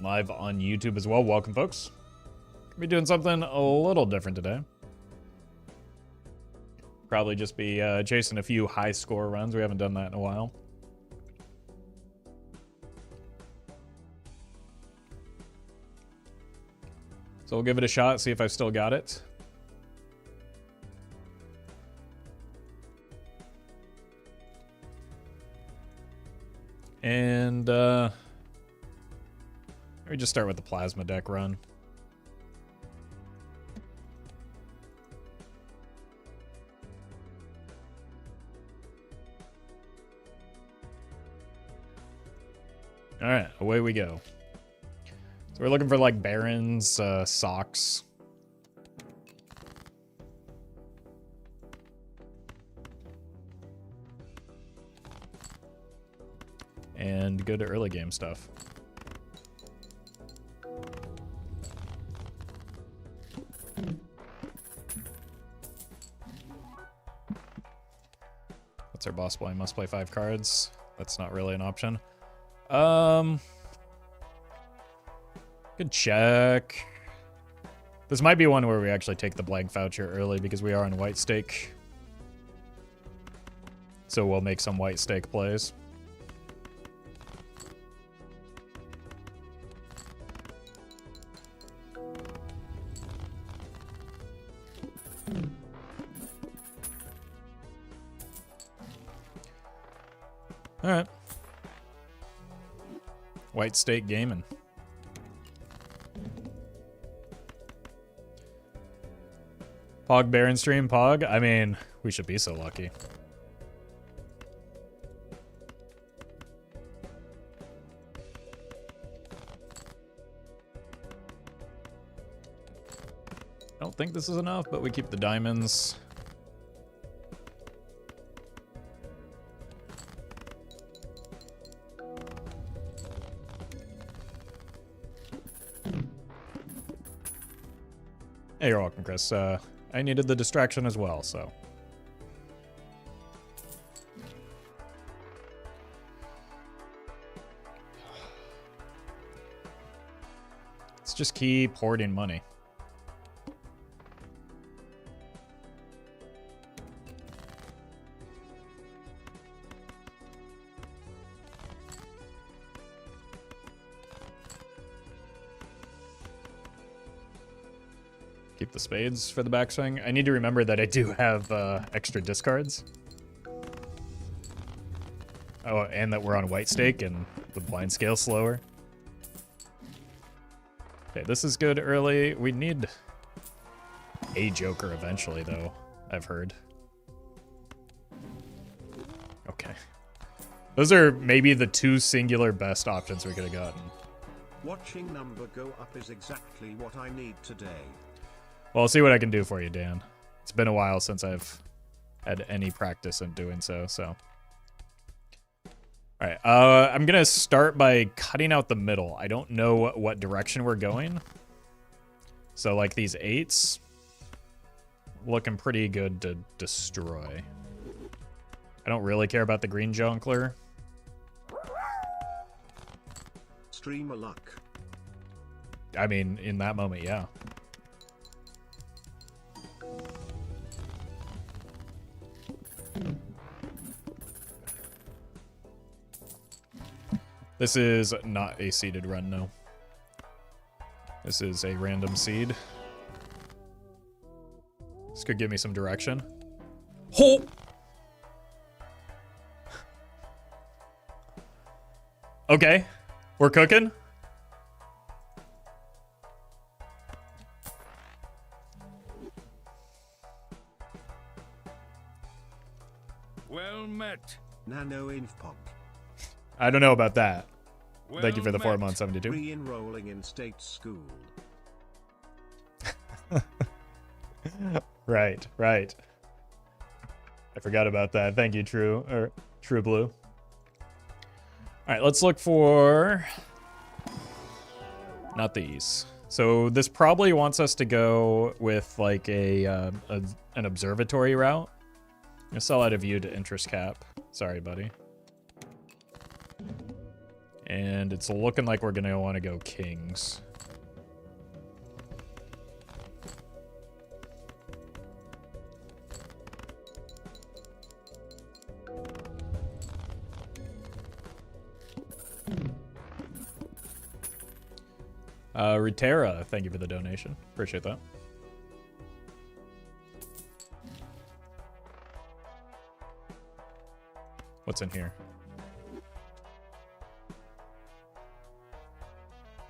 and live on YouTube as well. Welcome, folks. Gonna be doing something a little different today. Probably just be chasing a few high score runs. We haven't done that in a while. So we'll give it a shot, see if I've still got it. And let me just start with the plasma deck run. All right, away we go. So we're looking for like Barons, Socks. And good early game stuff. What's our boss boy? Must play 5 cards. That's not really an option. Good check. This might be one where we actually take the blank voucher early because we are on white stake. So we'll make some white stake plays. All right. White stake gaming. Pog Baron stream, Pog? I mean, we should be so lucky. I don't think this is enough, but we keep the diamonds. Hey, you're welcome, Chris. I needed the distraction as well, so. Let's just keep hoarding money. Keep the spades for the backswing. I need to remember that I do have extra discards. Oh, and that we're on white stake and the blind scale slower. Okay, this is good early. We need a joker eventually, though, I've heard. Okay. Those are maybe the 2 singular best options we could have gotten. Watching number go up is exactly what I need today. Well, I'll see what I can do for you, Dan. It's been a while since I've had any practice in doing so, so. All right, I'm gonna start by cutting out the middle. I don't know what direction we're going. So like these 8s, looking pretty good to destroy. I don't really care about the green junkler. Streamer luck. I mean, in that moment, yeah. This is not a seeded run, no. This is a random seed. This could give me some direction. Oh! Okay, we're cooking. Well met. Nano Infpop. I don't know about that. Well Thank you for the 4 met. months, 72. Re-enrolling in state school. Right, right. I forgot about that. Thank you, True Blue. All right, let's look for not these. So this probably wants us to go with like an observatory route. I'm gonna sell out of you to interest cap. Sorry, buddy. And it's looking like we're gonna want to go kings. Rutera, thank you for the donation. Appreciate that. What's in here?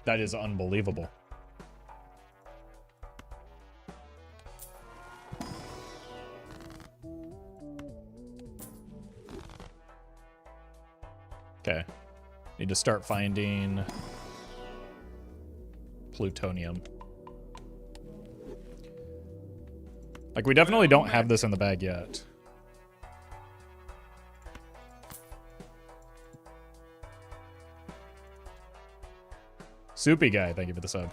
That is unbelievable. Okay. Need to start finding plutonium. Like, we definitely don't have this in the bag yet. Soupy guy, thank you for the sub.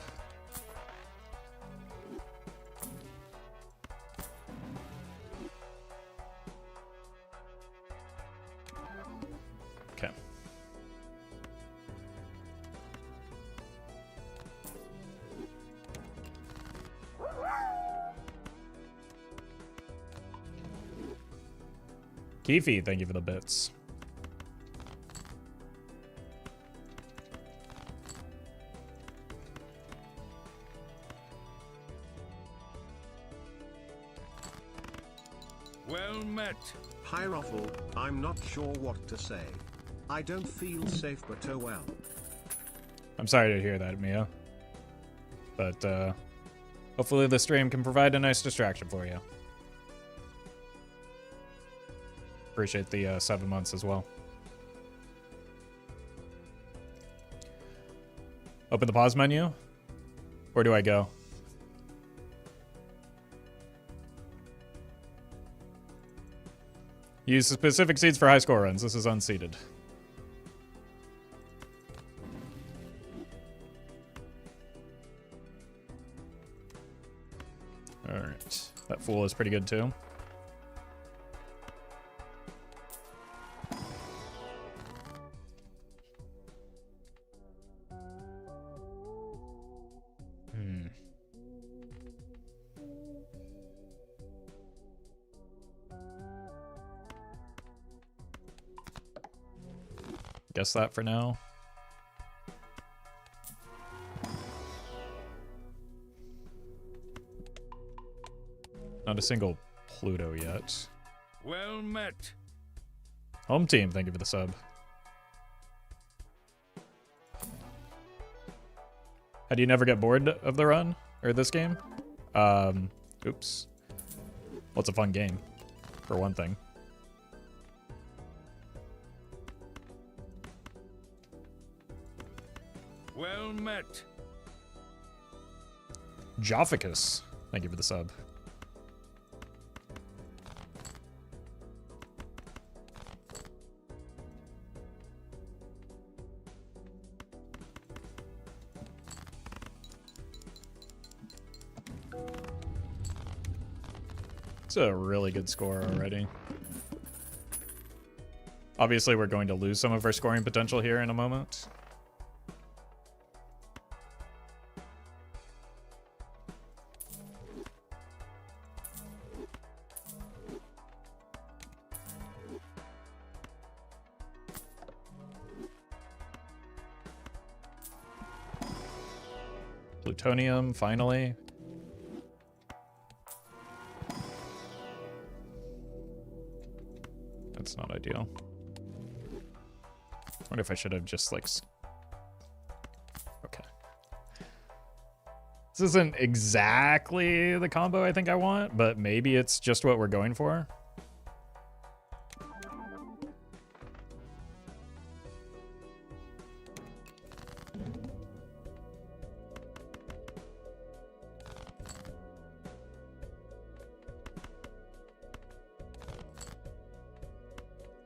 Okay. Keefe, thank you for the bits. Well met. Hi Roffle, I'm not sure what to say. I don't feel safe, but oh well. I'm sorry to hear that, Mia. But, hopefully the stream can provide a nice distraction for you. Appreciate the 7 months as well. Open the pause menu. Where do I go? Use specific seeds for high score runs. This is unseeded. Alright. That fool is pretty good too. Guess that for now. Not a single Pluto yet. Well met. Home team, thank you for the sub. How do you never get bored of the run? Or this game? Oops. Well, it's a fun game, for one thing. Well met. Jopficus, thank you for the sub. It's a really good score already. Obviously, we're going to lose some of our scoring potential here in a moment. Plutonium, finally. That's not ideal. I wonder if I should have just, like... Okay. This isn't exactly the combo I think I want, but maybe it's just what we're going for.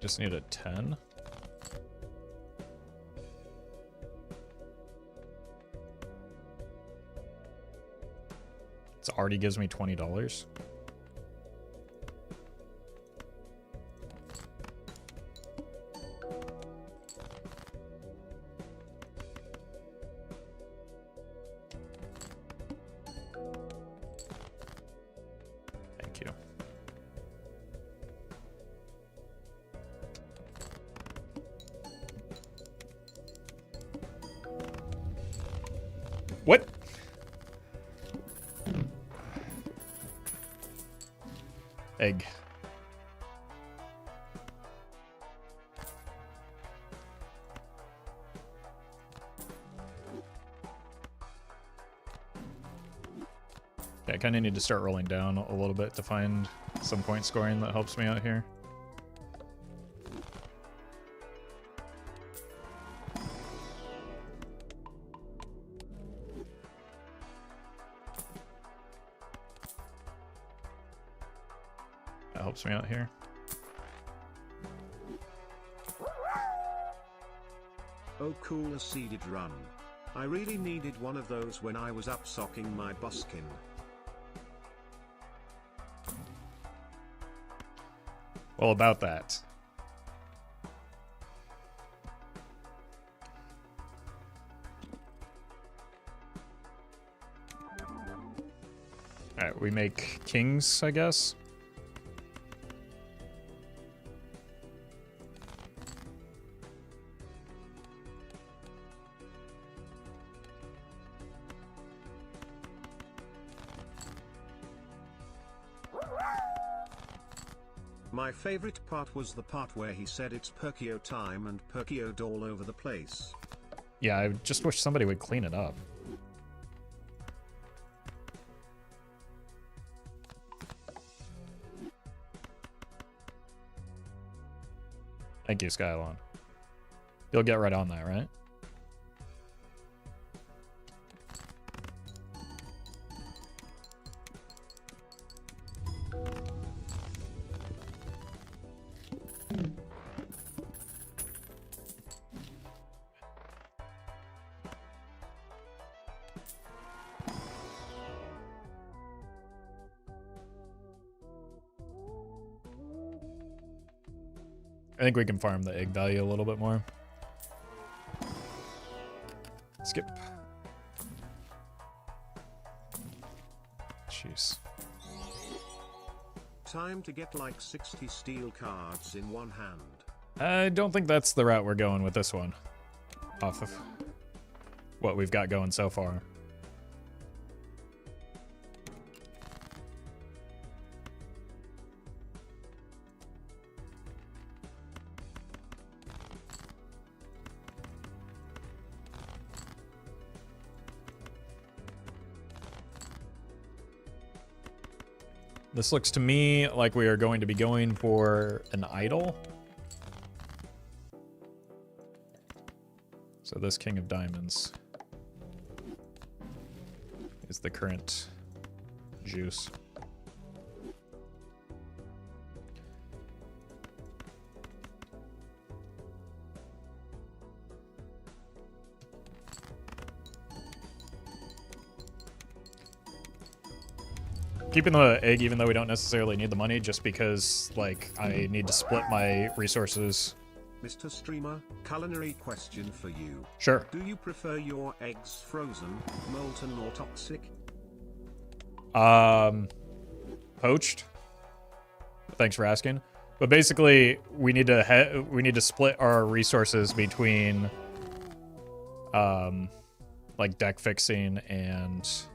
Just need a 10. It already gives me $20. What? Egg. Okay, I kind of need to start rolling down a little bit to find some point scoring that helps me out here. That helps me out here. Oh cool, a seeded run. I really needed one of those when I was upsocking my buskin. Well, about that. Alright, we make kings, I guess. My favorite part was the part where he said it's Perkio time and Perkio'd all over the place. Yeah, I just wish somebody would clean it up. Thank you, Skylon. You'll get right on that, right? I think we can farm the egg value a little bit more. Skip. Jeez. Time to get like 60 steel cards in one hand. I don't think that's the route we're going with this one. Off of what we've got going so far. This looks to me like we are going to be going for an idol. So this King of Diamonds is the current juice. Keeping the egg even though we don't necessarily need the money just because, like, I need to split my resources. Mr. Streamer, culinary question for you. Sure. Do you prefer your eggs frozen, molten or toxic? Poached. Thanks for asking. But basically, we need to split our resources between like deck fixing and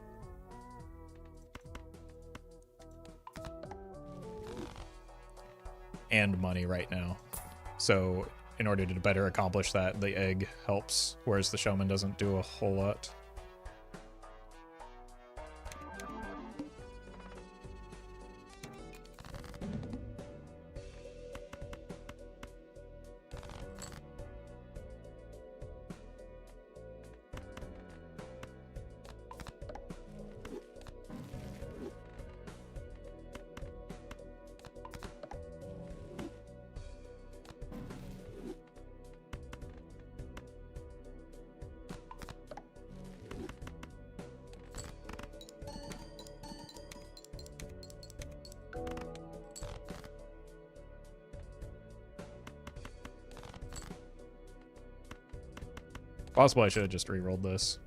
money right now. So in order to better accomplish that, the egg helps, whereas the showman doesn't do a whole lot. Possibly I should have just re-rolled this.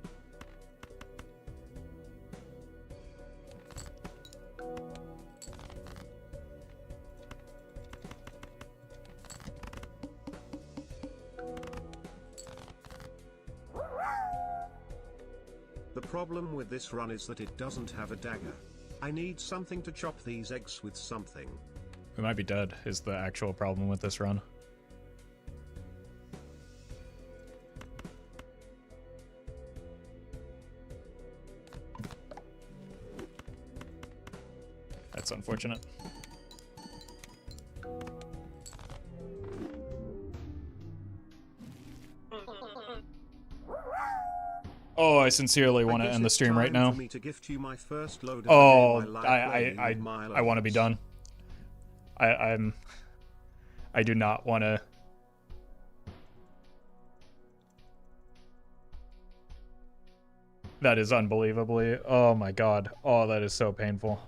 The The problem with this run is that it doesn't have a dagger. I need something to chop these eggs with something. We might be dead, is the actual problem with this run. That's unfortunate. Oh, I sincerely want to end the stream right now. Oh, I want to be done. I do not want to. That is unbelievably. Oh my god. Oh, that is so painful.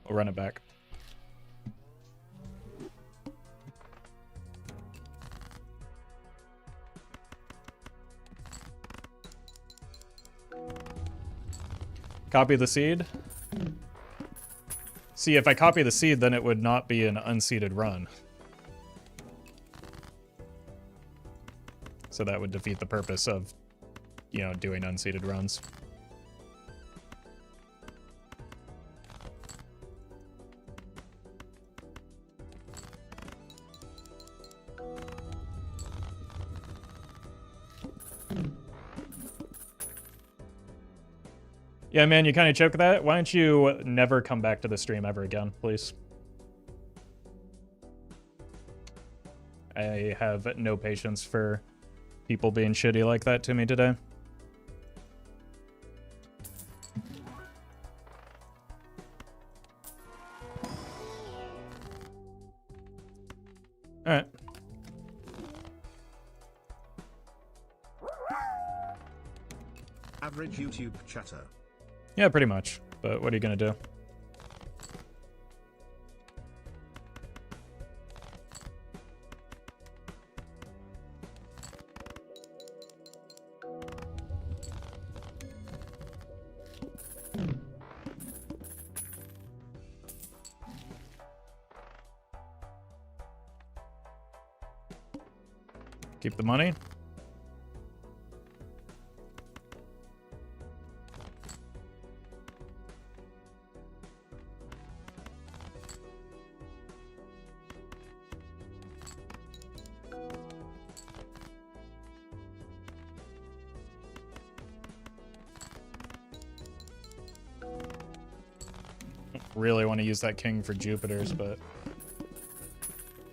We'll run it back. Copy the seed. See, if I copy the seed, then it would not be an unseeded run. So that would defeat the purpose of, you know, doing unseeded runs. Yeah, man, you kind of choke that. Why don't you never come back to the stream ever again, please? I have no patience for people being shitty like that to me today. All right. Average YouTube chatter. Yeah, pretty much. But what are you gonna do? Keep the money. Really want to use that king for Jupiter's, but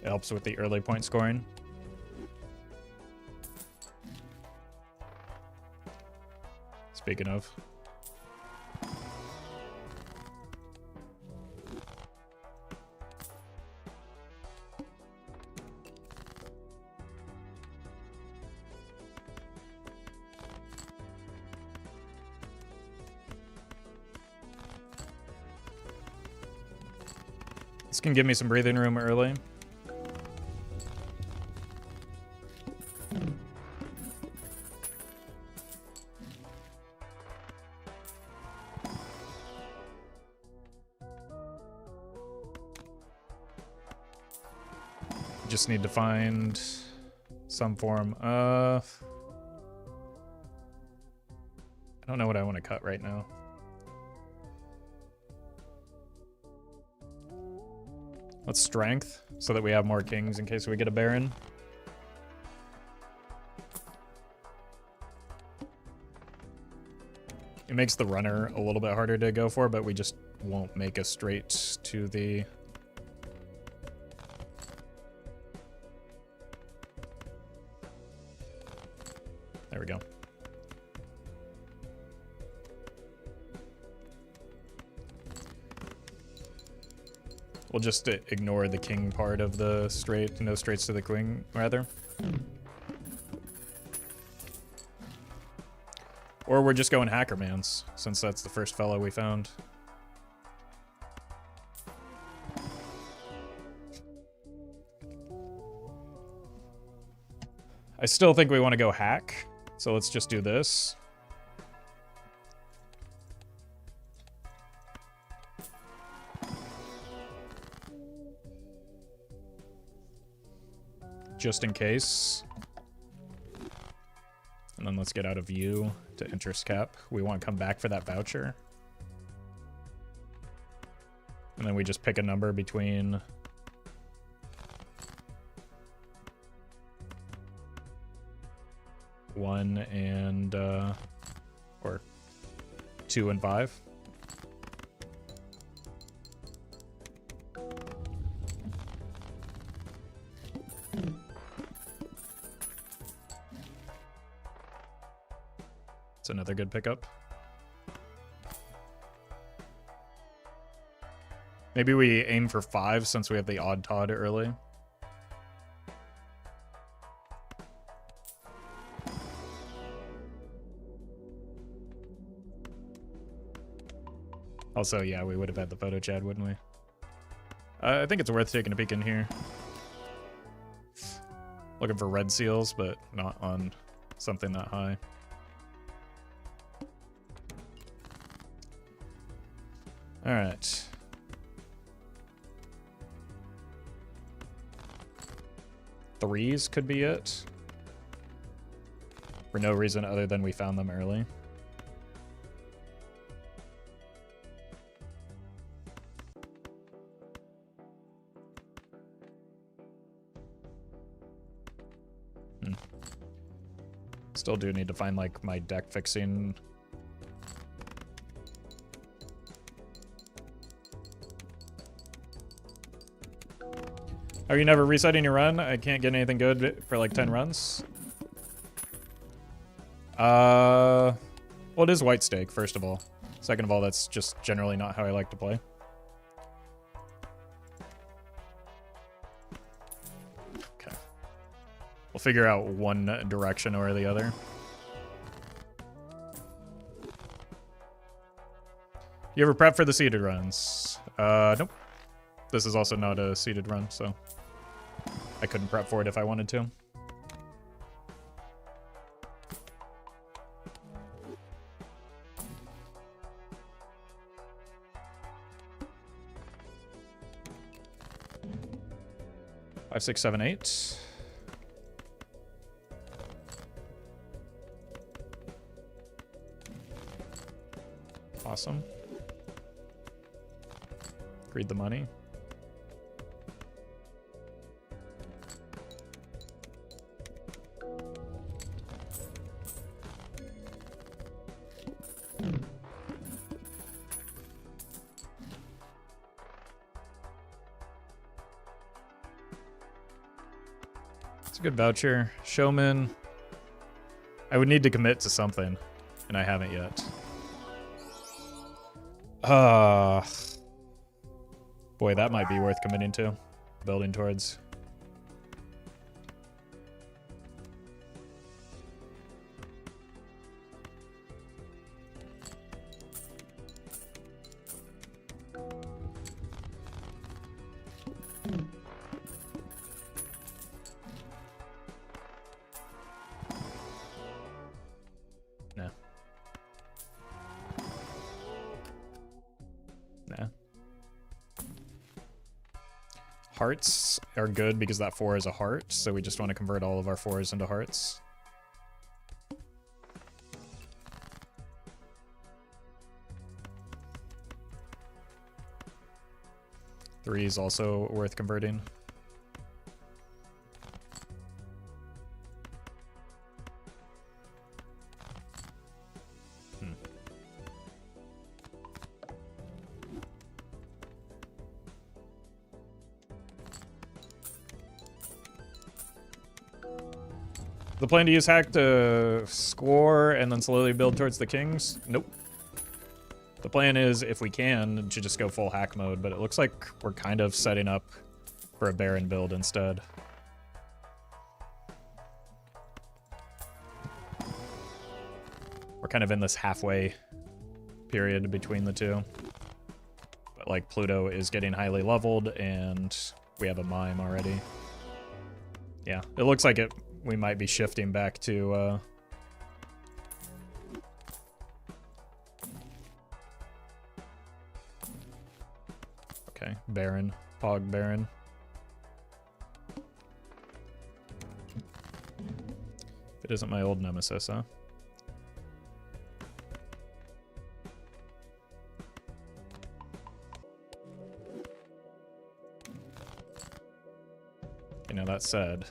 it helps with the early point scoring. Speaking of. This can give me some breathing room early. Just need to find some form of... I don't know what I want to cut right now. Let's strength, so that we have more kings in case we get a baron. It makes the runner a little bit harder to go for, but we just won't make a straight to the... There we go. We'll just ignore the king part of the straight, no straights to the queen, rather. Or we're just going Hackermans, since that's the first fellow we found. I still think we want to go hack, so let's just do this. just in case. And then let's get out of view to interest cap. We want to come back for that voucher. And then we just pick a number between 1 and, or 2 and 5. It's another good pickup. Maybe we aim for 5 since we have the odd Todd early. Also, yeah, we would have had the photo Chad, wouldn't we? I think it's worth taking a peek in here. Looking for red seals, but not on something that high. All right. Threes could be it. For no reason other than we found them early. Still do need to find like my deck fixing. Are you never resetting your run? I can't get anything good for like 10 runs. Well, it is white stake, first of all. Second of all, that's just generally not how I like to play. Okay. We'll figure out one direction or the other. You ever prep for the seeded runs? Nope. This is also not a seeded run, so I couldn't prep for it if I wanted to. Five, six, seven, eight. Awesome. Read the money. It's a good voucher. Showman. I would need to commit to something, and I haven't yet. Boy, that might be worth committing to. Building towards. Nah. Nah. Hearts are good because that 4 is a heart, so we just want to convert all of our 4s into hearts. Three is also worth converting. The plan to use hack to score and then slowly build towards the kings? Nope. The plan is, if we can, to just go full hack mode, but it looks like we're kind of setting up for a Baron build instead. We're kind of in this halfway period between the two. But like Pluto is getting highly leveled and we have a mime already. Yeah, it looks like it. We might be shifting back to okay, Baron, Pog Baron. It isn't my old nemesis, huh? You know, that said...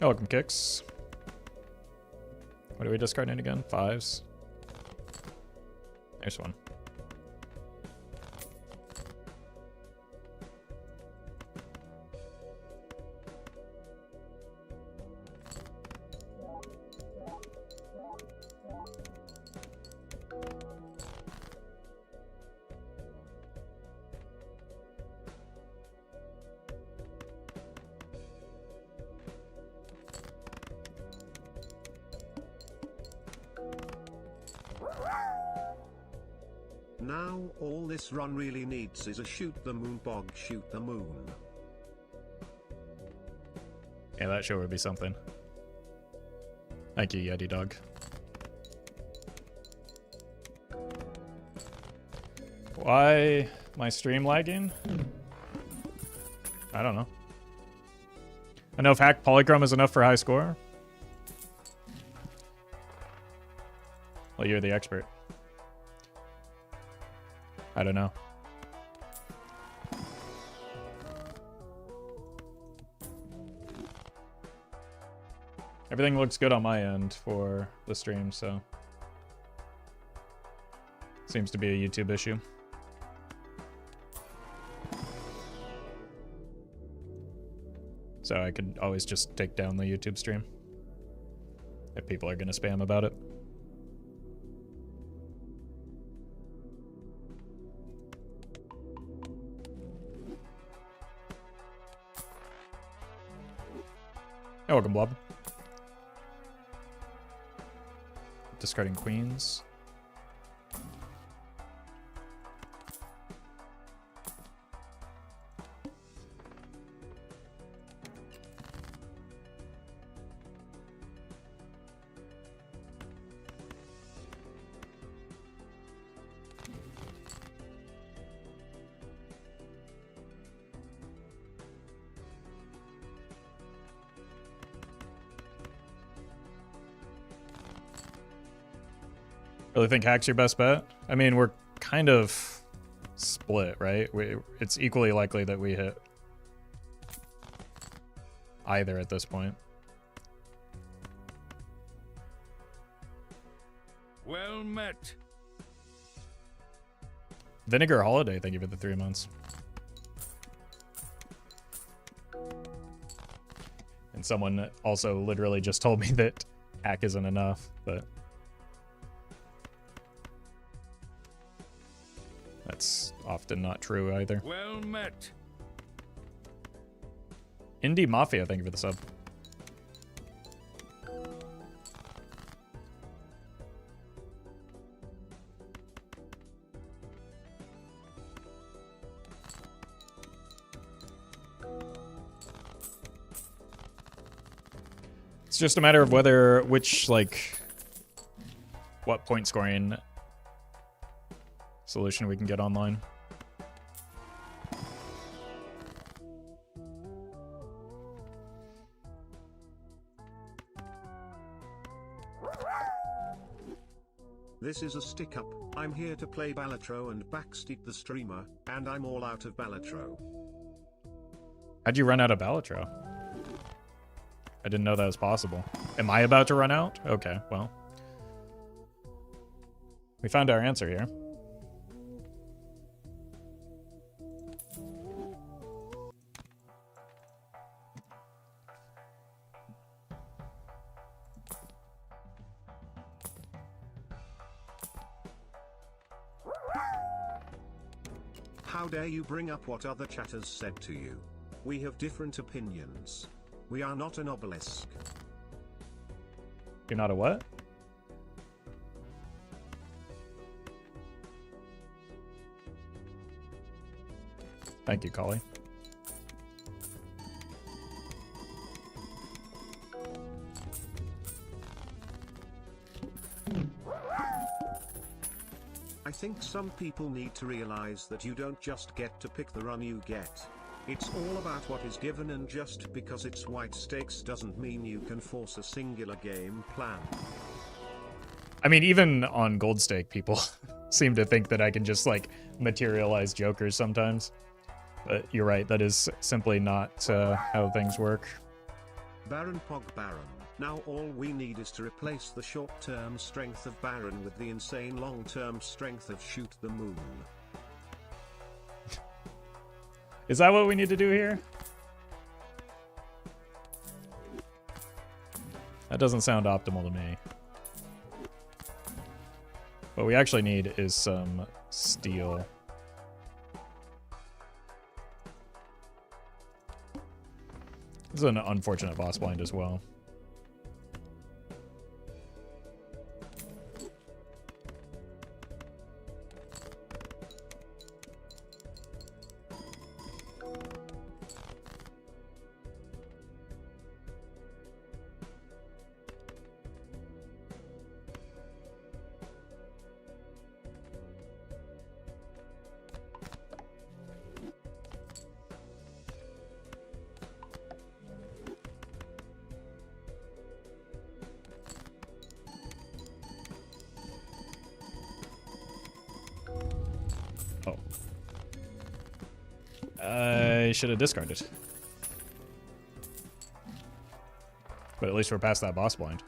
Oh, welcome, Kicks. What are we discarding again? 5s. There's one. Now, all this run really needs is a shoot the moon bog, shoot the moon. Yeah, that sure would be something. Thank you, Yeti Dog. Why my stream lagging? I don't know. I know if hack polychrome is enough for high score. Well, you're the expert. I don't know. Everything looks good on my end for the stream, so seems to be a YouTube issue. So I could always just take down the YouTube stream if people are going to spam about it. Oh, welcome, Blob. Discarding queens. Really think hack's your best bet? I mean, we're kind of split, right? It's equally likely that we hit either at this point. Well met. Vinegar Holiday, thank you for the 3 months. And someone also literally just told me that hack isn't enough, but that's often not true either. Well met. Indie Mafia, thank you for the sub. It's just a matter of what point scoring solution we can get online. This is a stick up. I'm here to play Balatro and backseat the streamer, and I'm all out of Balatro. How'd you run out of Balatro? I didn't know that was possible. Am I about to run out? Okay, well. We found our answer here. How dare you bring up what other chatters said to you? We have different opinions. We are not an obelisk. You're not a what? Thank you, Collie. I think some people need to realize that you don't just get to pick the run you get. It's all about what is given, and just because it's white stakes doesn't mean you can force a singular game plan. I mean, even on gold stake, people seem to think that I can just, like, materialize jokers sometimes. But you're right, that is simply not how things work. Baron Pog Baron. Now all we need is to replace the short-term strength of Baron with the insane long-term strength of Shoot the Moon. Is that what we need to do here? That doesn't sound optimal to me. What we actually need is some steel. This is an unfortunate boss blind as well. I should have discarded. But at least we're past that boss blind.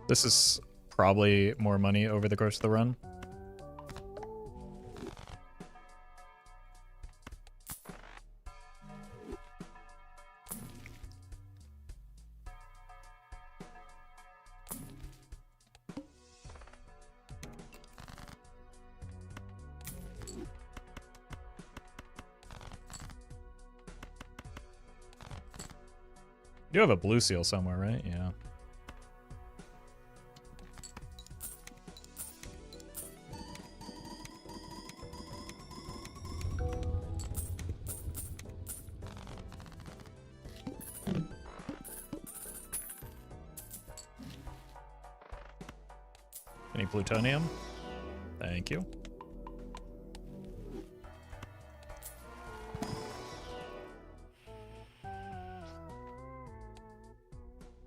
This is probably more money over the course of the run. You have a blue seal somewhere, right? Yeah. Any plutonium? Thank you.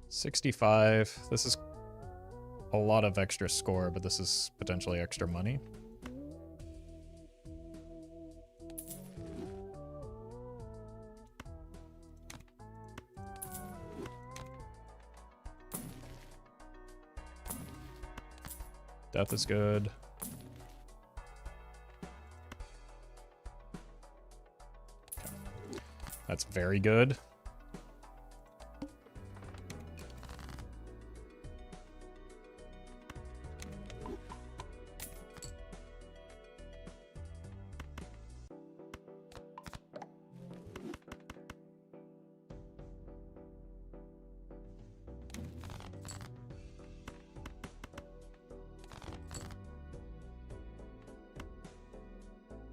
$65. This is a lot of extra score, but this is potentially extra money. Death is good. Okay. That's very good.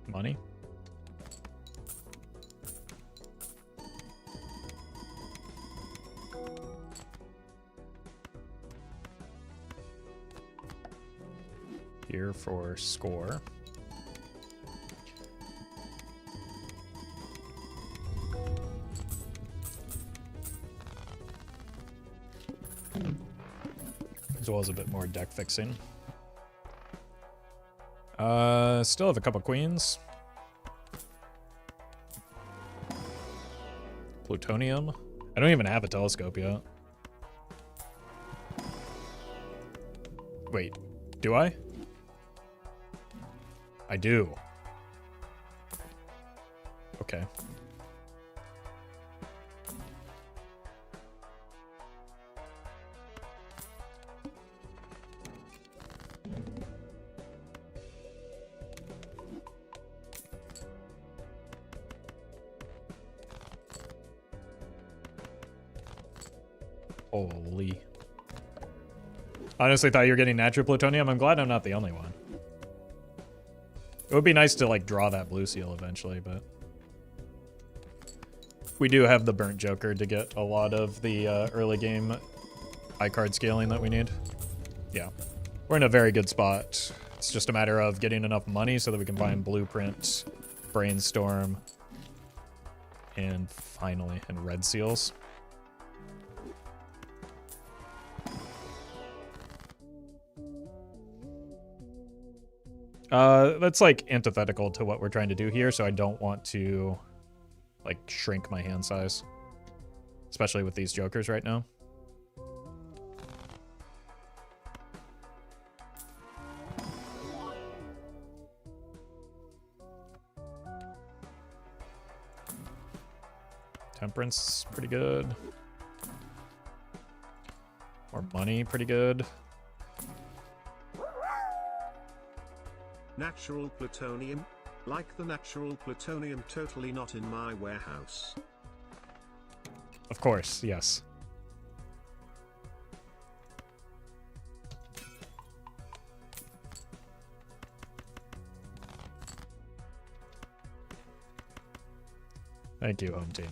Money. Here for score. As well as a bit more deck fixing. Still have a couple queens. Plutonium. I don't even have a telescope yet. Wait, do I? I do. Okay. Holy. Honestly thought you were getting natural plutonium. I'm glad I'm not the only one. It would be nice to, like, draw that blue seal eventually, but... we do have the burnt joker to get a lot of the early game high card scaling that we need. Yeah. We're in a very good spot. It's just a matter of getting enough money so that we can find Blueprint, Brainstorm, and finally, and Red Seals. That's like antithetical to what we're trying to do here, so I don't want to like shrink my hand size, especially with these jokers right now. Temperance, pretty good. More money, pretty good. Natural plutonium? Like the natural plutonium, totally not in my warehouse. Of course, yes. Thank you, home team.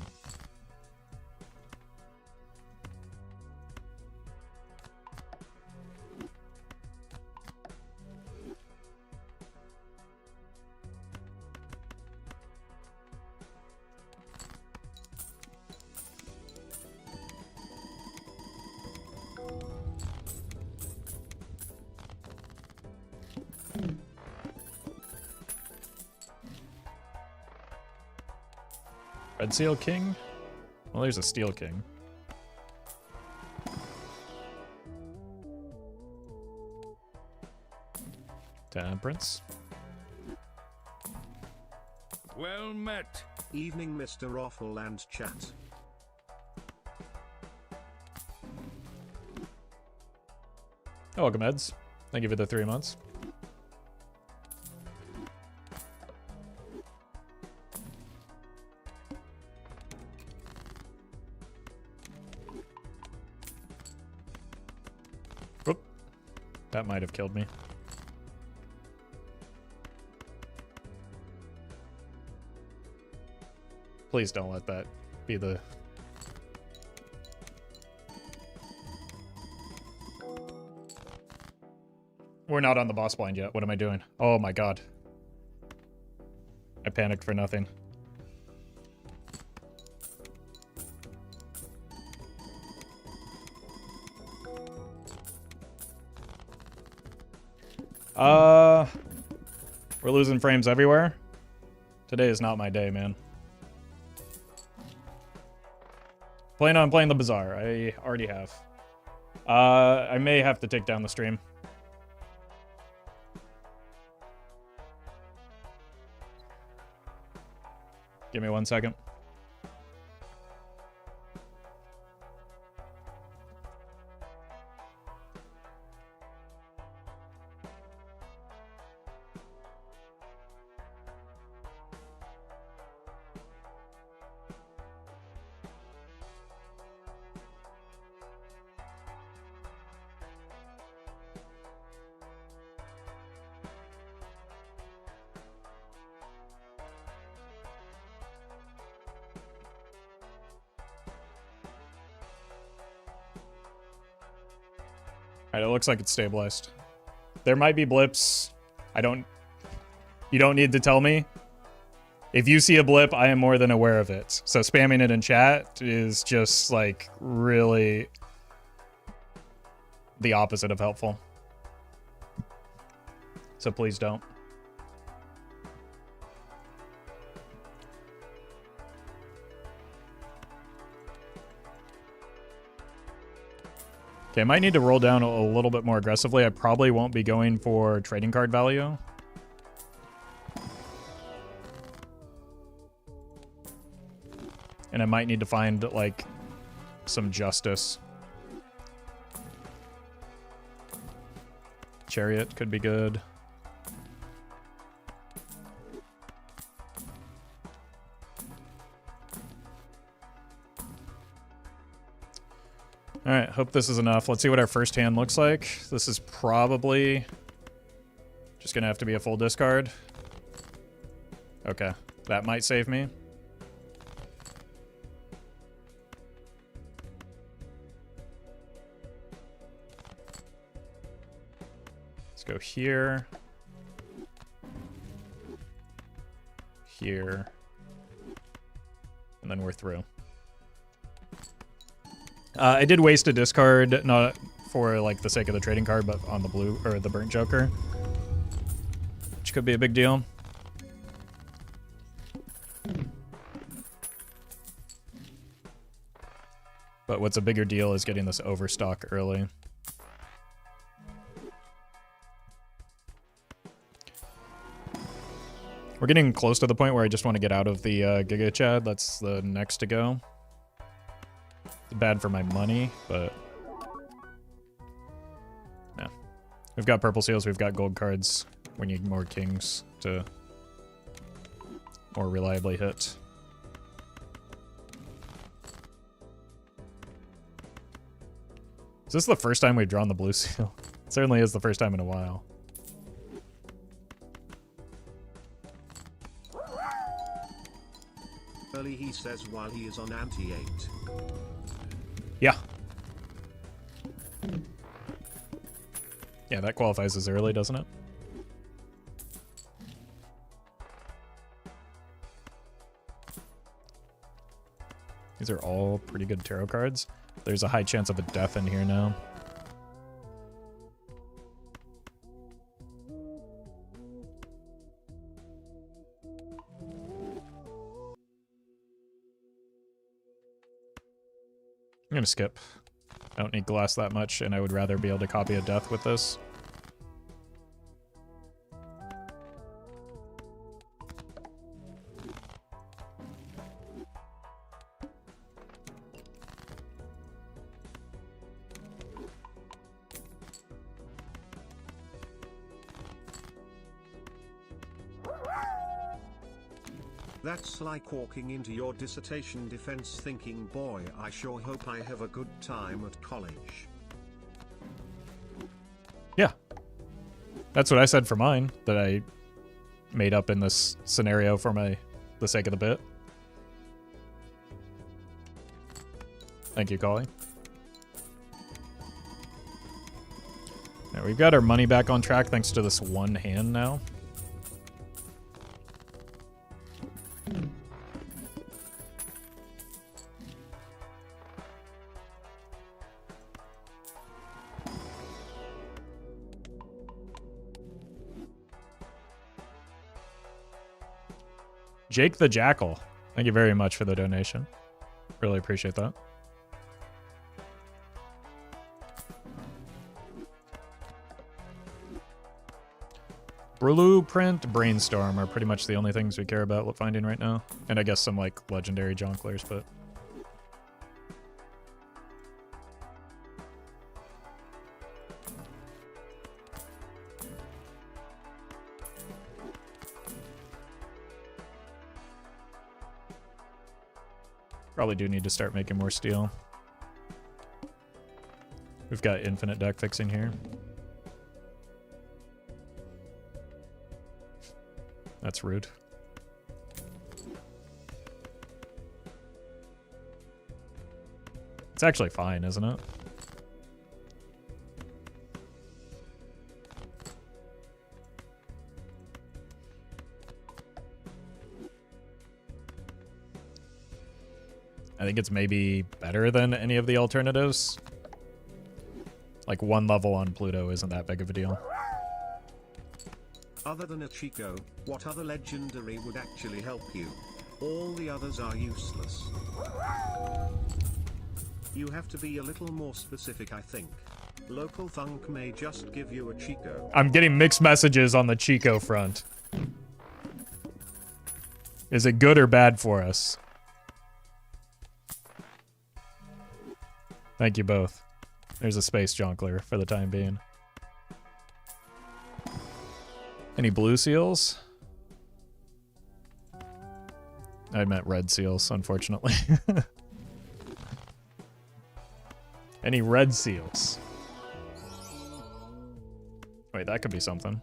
Red Seal King? Well, there's a Steel King. Temperance. Well met. Evening, Mr. Roffle and chat. Oh, welcome, Eds. Thank you for the 3 months. Oop. That might have killed me. Please don't let that be the... We're not on the boss blind yet. What am I doing? Oh my god. I panicked for nothing. We're losing frames everywhere. Today is not my day, man. Plan on playing the Bazaar. I already have. I may have to take down the stream. Give me 1 second. Alright, it looks like it's stabilized. There might be blips. You don't need to tell me. If you see a blip, I am more than aware of it. So spamming it in chat is just like really the opposite of helpful. So please don't. Okay, I might need to roll down a little bit more aggressively. I probably won't be going for trading card value. And I might need to find, like, some justice. Chariot could be good. Alright, hope this is enough. Let's see what our first hand looks like. This is probably just gonna have to be a full discard. Okay, that might save me. here. Here. And then we're through. I did waste a discard, not for like the sake of the trading card, but on the blue or the burnt joker, which could be a big deal. But what's a bigger deal is getting this overstock early. We're getting close to the point where I just want to get out of the Giga Chad. That's the next to go. It's bad for my money, but yeah. We've got purple seals, we've got gold cards. We need more kings to more reliably hit. Is this the first time we've drawn the blue seal? It certainly is the first time in a while. Early, he says, while he is on anti-8. Yeah. Yeah, that qualifies as early, doesn't it? These are all pretty good tarot cards. There's a high chance of a death in here now. I'm gonna skip. I don't need glass that much, and I would rather be able to copy a death with this. That's like walking into your dissertation defense thinking, boy, I sure hope I have a good time at college. Yeah. That's what I said for mine, that I made up in this scenario for the sake of the bit. Thank you, Collie. Now we've got our money back on track thanks to this one hand now. Jake the Jackal, thank you very much for the donation. Really appreciate that. Blueprint, Brainstorm are pretty much the only things we care about finding right now. And I guess some like legendary jonglers, but... Probably do need to start making more steel. We've got infinite deck fixing here. That's rude. It's actually fine, isn't it? I think it's maybe better than any of the alternatives. Like one level on Pluto isn't that big of a deal. Other than a Chico, what other legendary would actually help you? All the others are useless. You have to be a little more specific, I think. Local Thunk may just give you a Chico. I'm getting mixed messages on the Chico front. Is it good or bad for us? Thank you both. There's a space jonkler for the time being. Any blue seals? I meant red seals, unfortunately. Any red seals? Wait, that could be something.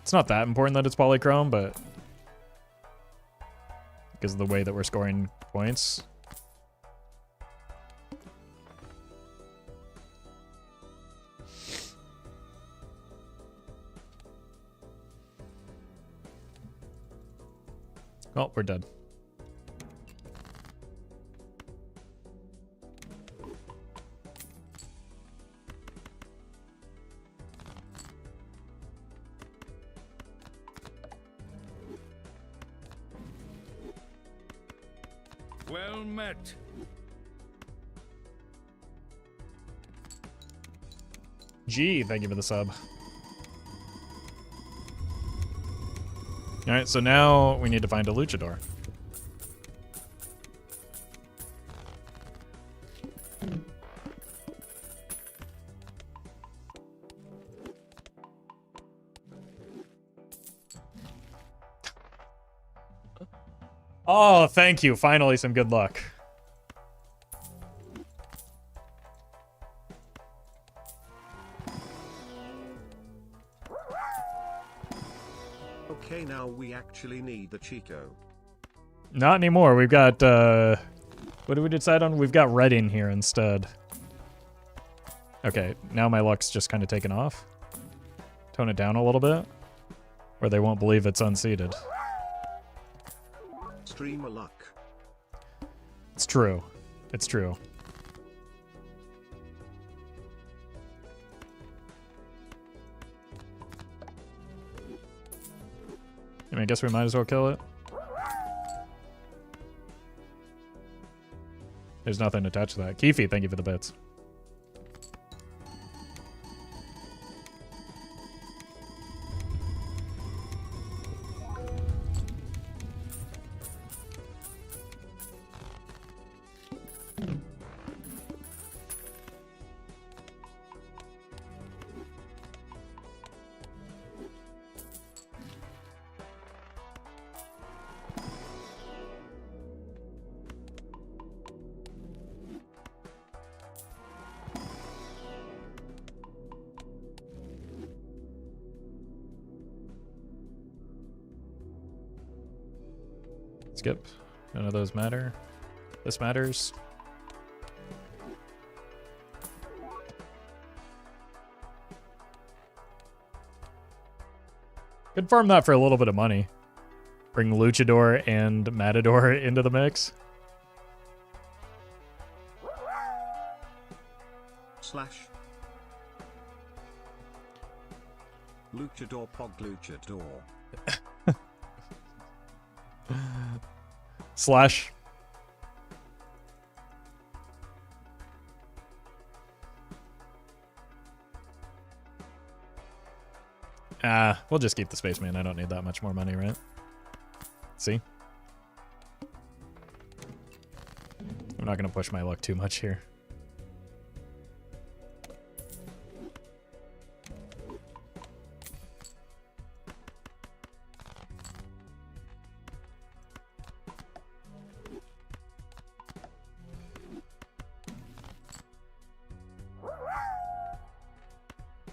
It's not that important that it's polychrome, but because of the way that we're scoring points. Oh, we're dead. Well met. Gee, thank you for the sub. Alright, so now we need to find a luchador. Oh, thank you. Finally, some good luck. Okay, now we actually need the Chico. Not anymore. We've got, what did we decide on? We've got red in here instead. Okay, now my luck's just kind of taken off. Tone it down a little bit, or they won't believe it's unseated. Streamer luck. It's true. It's true. I mean, I guess we might as well kill it. There's nothing attached to that. Keefe, thank you for the bits. Skip. None of those matter. This matters. Could farm that for a little bit of money. Bring Luchador and Matador into the mix. Slash. Luchador Pog Luchador. Slash. We'll just keep the spaceman. I don't need that much more money, right? See? I'm not going to push my luck too much here.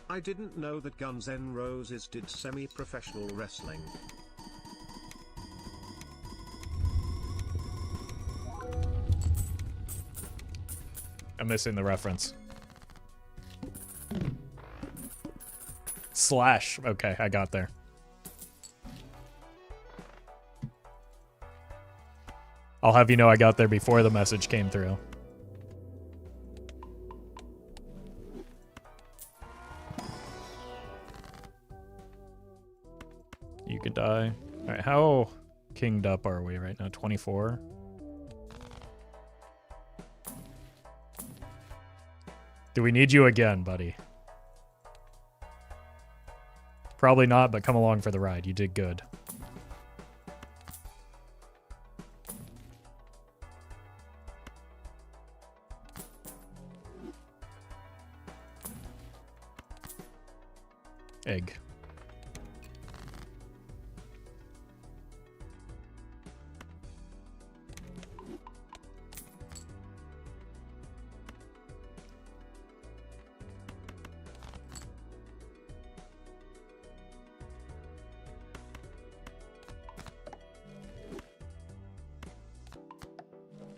I didn't know that Guns N' Roses did semi-professional wrestling. I'm missing the reference. Slash. Okay, I got there. I'll have you know I got there before the message came through. You could die. Alright, how kinged up are we right now? 24? Do we need you again, buddy? Probably not, but come along for the ride. You did good. Egg.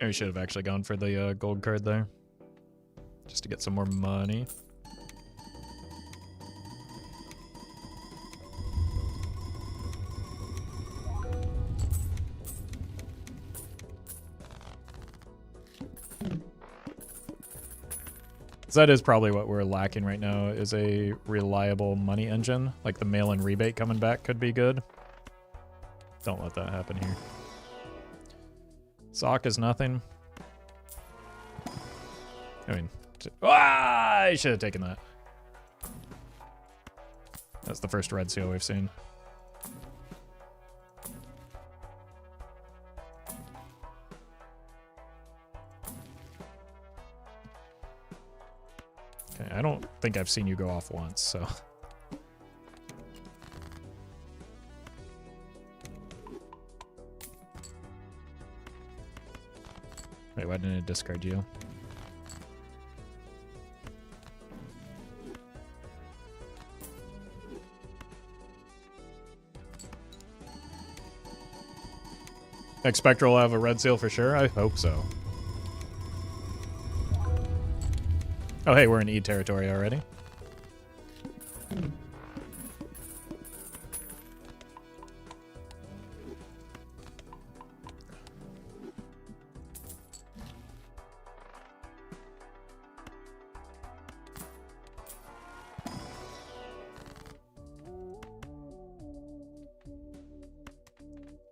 We should have actually gone for the gold card there. Just to get some more money. So that is probably what we're lacking right now, is a reliable money engine. Like the mail-in rebate coming back could be good. Don't let that happen here. Sock is nothing. I mean, I should have taken that. That's the first red seal we've seen. Okay, I don't think I've seen you go off once, so. Wait, why didn't it discard you? Next Spectral will have a red seal for sure? I hope so. Oh, hey, we're in E territory already.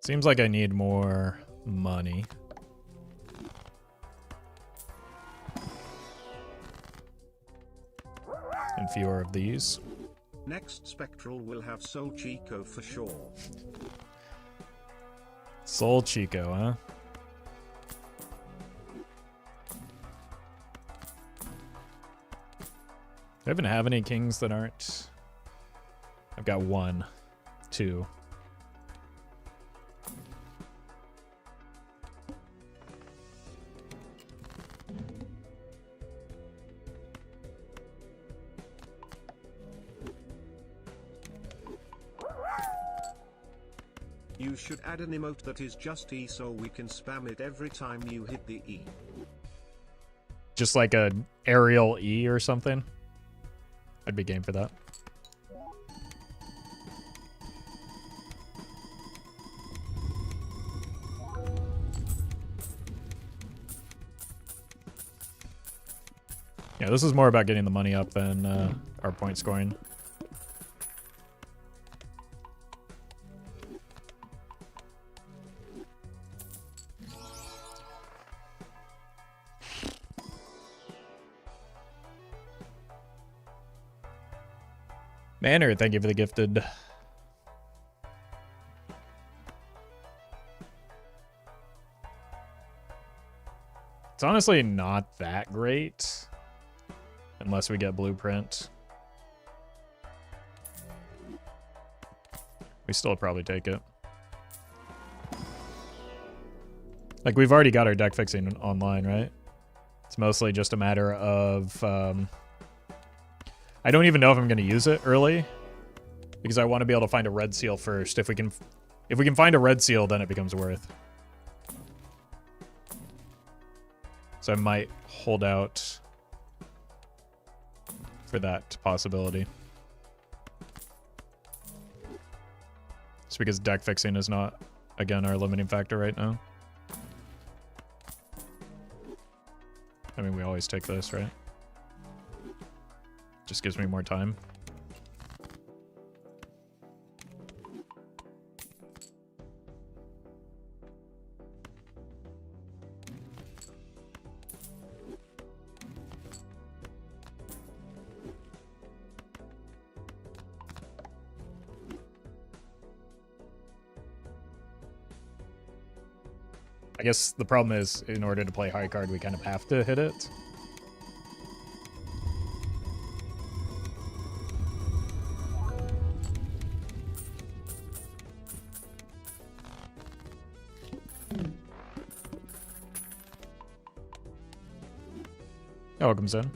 Seems like I need more money. And fewer of these. Next Spectral will have Soul Chico for sure. Soul Chico, huh? I even have any kings that aren't... I've got 1, 2. You should add an emote that is just E so we can spam it every time you hit the E. Just like a aerial E or something. I'd be game for that. Yeah, this is more about getting the money up than our point scoring. Manor, thank you for the gifted. It's honestly not that great. Unless we get blueprint. We still probably take it. Like, we've already got our deck fixing online, right? It's mostly just a matter of... I don't even know if I'm going to use it early. Because I want to be able to find a red seal first. If we can find a red seal, then it becomes worth. So I might hold out for that possibility. Just because deck fixing is not, again, our limiting factor right now. I mean, we always take this, right? Just gives me more time. I guess the problem is, in order to play high card, we kind of have to hit it. Oh, it comes in.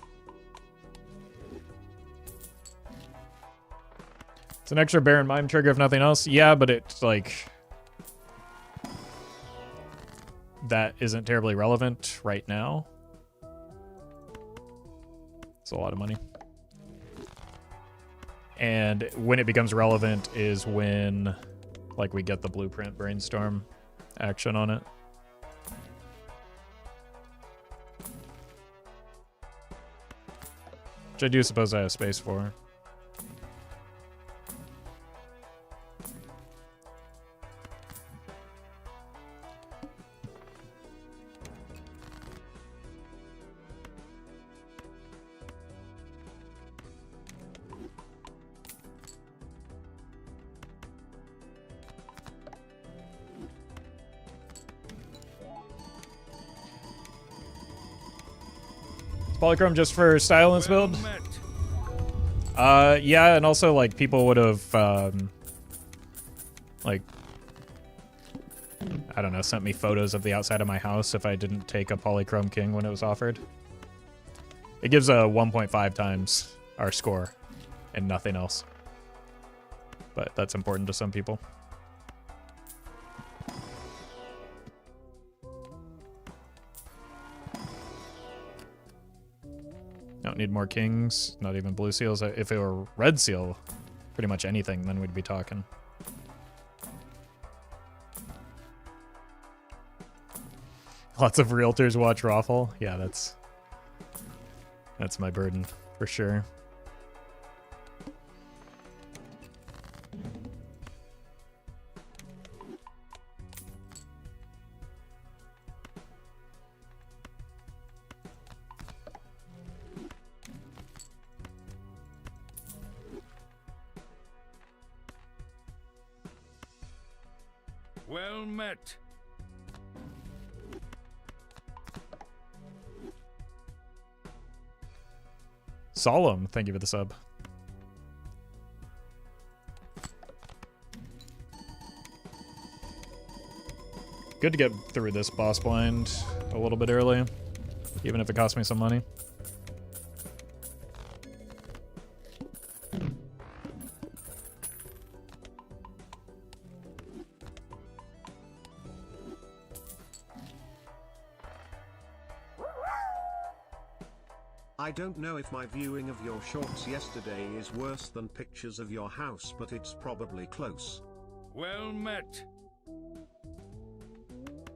It's an extra Baron Mime trigger if nothing else. Yeah, but it's like... that isn't terribly relevant right now. It's a lot of money. And when it becomes relevant is when, like, we get the blueprint brainstorm action on it. Which I do suppose I have space for. Polychrome just for style and build? Yeah, and also, like, people would have, like, I don't know, sent me photos of the outside of my house if I didn't take a Polychrome King when it was offered. It gives a 1.5 times our score and nothing else. But that's important to some people. Don't need more kings, not even blue seals. If it were red seal, pretty much anything, then we'd be talking. Lots of realtors watch Roffle. Yeah, that's my burden for sure. Well met. Solemn, thank you for the sub. Good to get through this boss blind a little bit early, even if it costs me some money. I don't know if my viewing of your shorts yesterday is worse than pictures of your house, but it's probably close. Well met.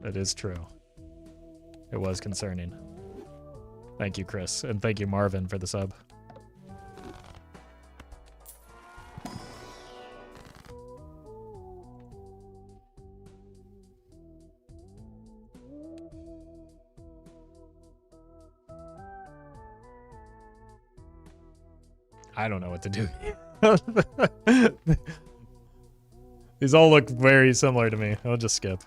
That is true. It was concerning. Thank you, Chris, and thank you, Marvin, for the sub. I don't know what to do. These all look very similar to me. I'll just skip.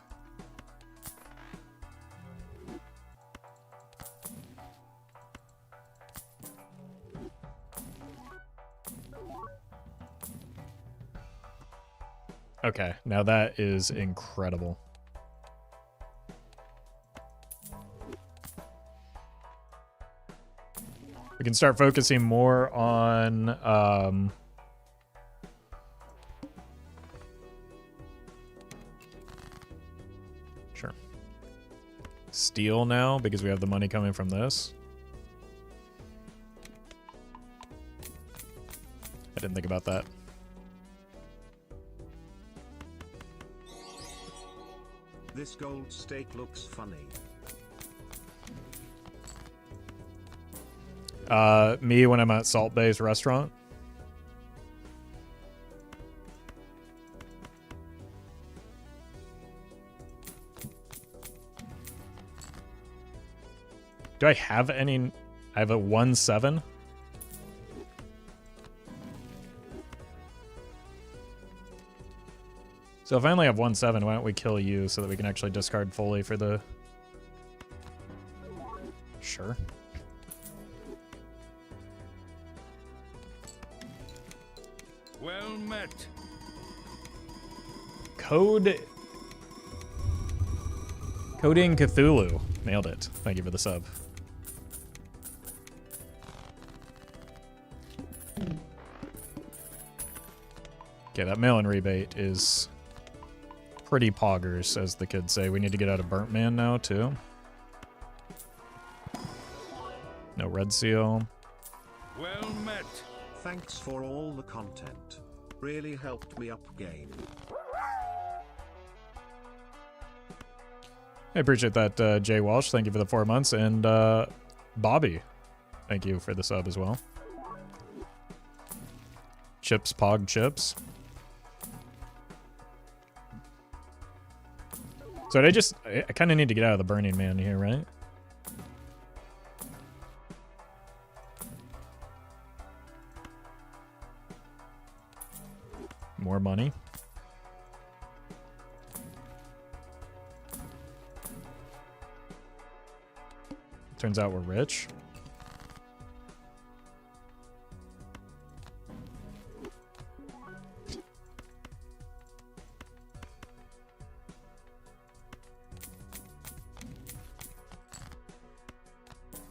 Okay, now that is incredible. We can start focusing more on sure. Steel now because we have the money coming from this. I didn't think about that. This gold steak looks funny. Me when I'm at Salt Bay's restaurant. Do I have any? I have a 1-7. So if I only have 1-7, why don't we kill you so that we can actually discard fully for the... Sure. Well met. Coding Cthulhu. Nailed it. Thank you for the sub. Okay, that mail-in rebate is pretty poggers, as the kids say. We need to get out of Burnt Man now, too. No red seal. Well met. Thanks for all the content. Really helped me up game. I appreciate that, Jay Walsh. Thank you for the 4 months. And Bobby, thank you for the sub as well. Chips, pog, chips. So I kind of need to get out of the Burning Man here, right? More money. Turns out we're rich.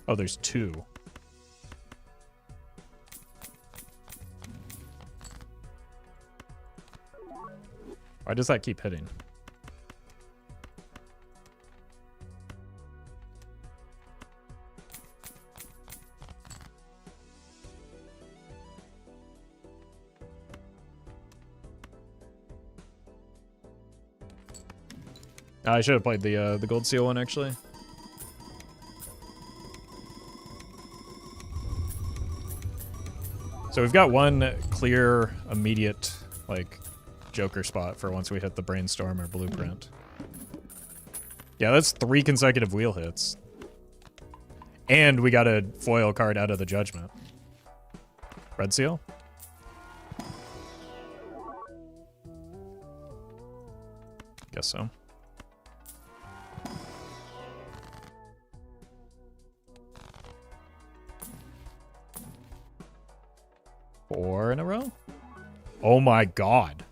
Oh, there's two. Why does that keep hitting? I should have played the gold seal one actually. So we've got one clear, immediate, like, Joker spot for once we hit the Brainstorm or Blueprint. Yeah, that's 3 consecutive wheel hits. And we got a foil card out of the Judgment. Red seal? Guess so. Four in a row? Oh my god.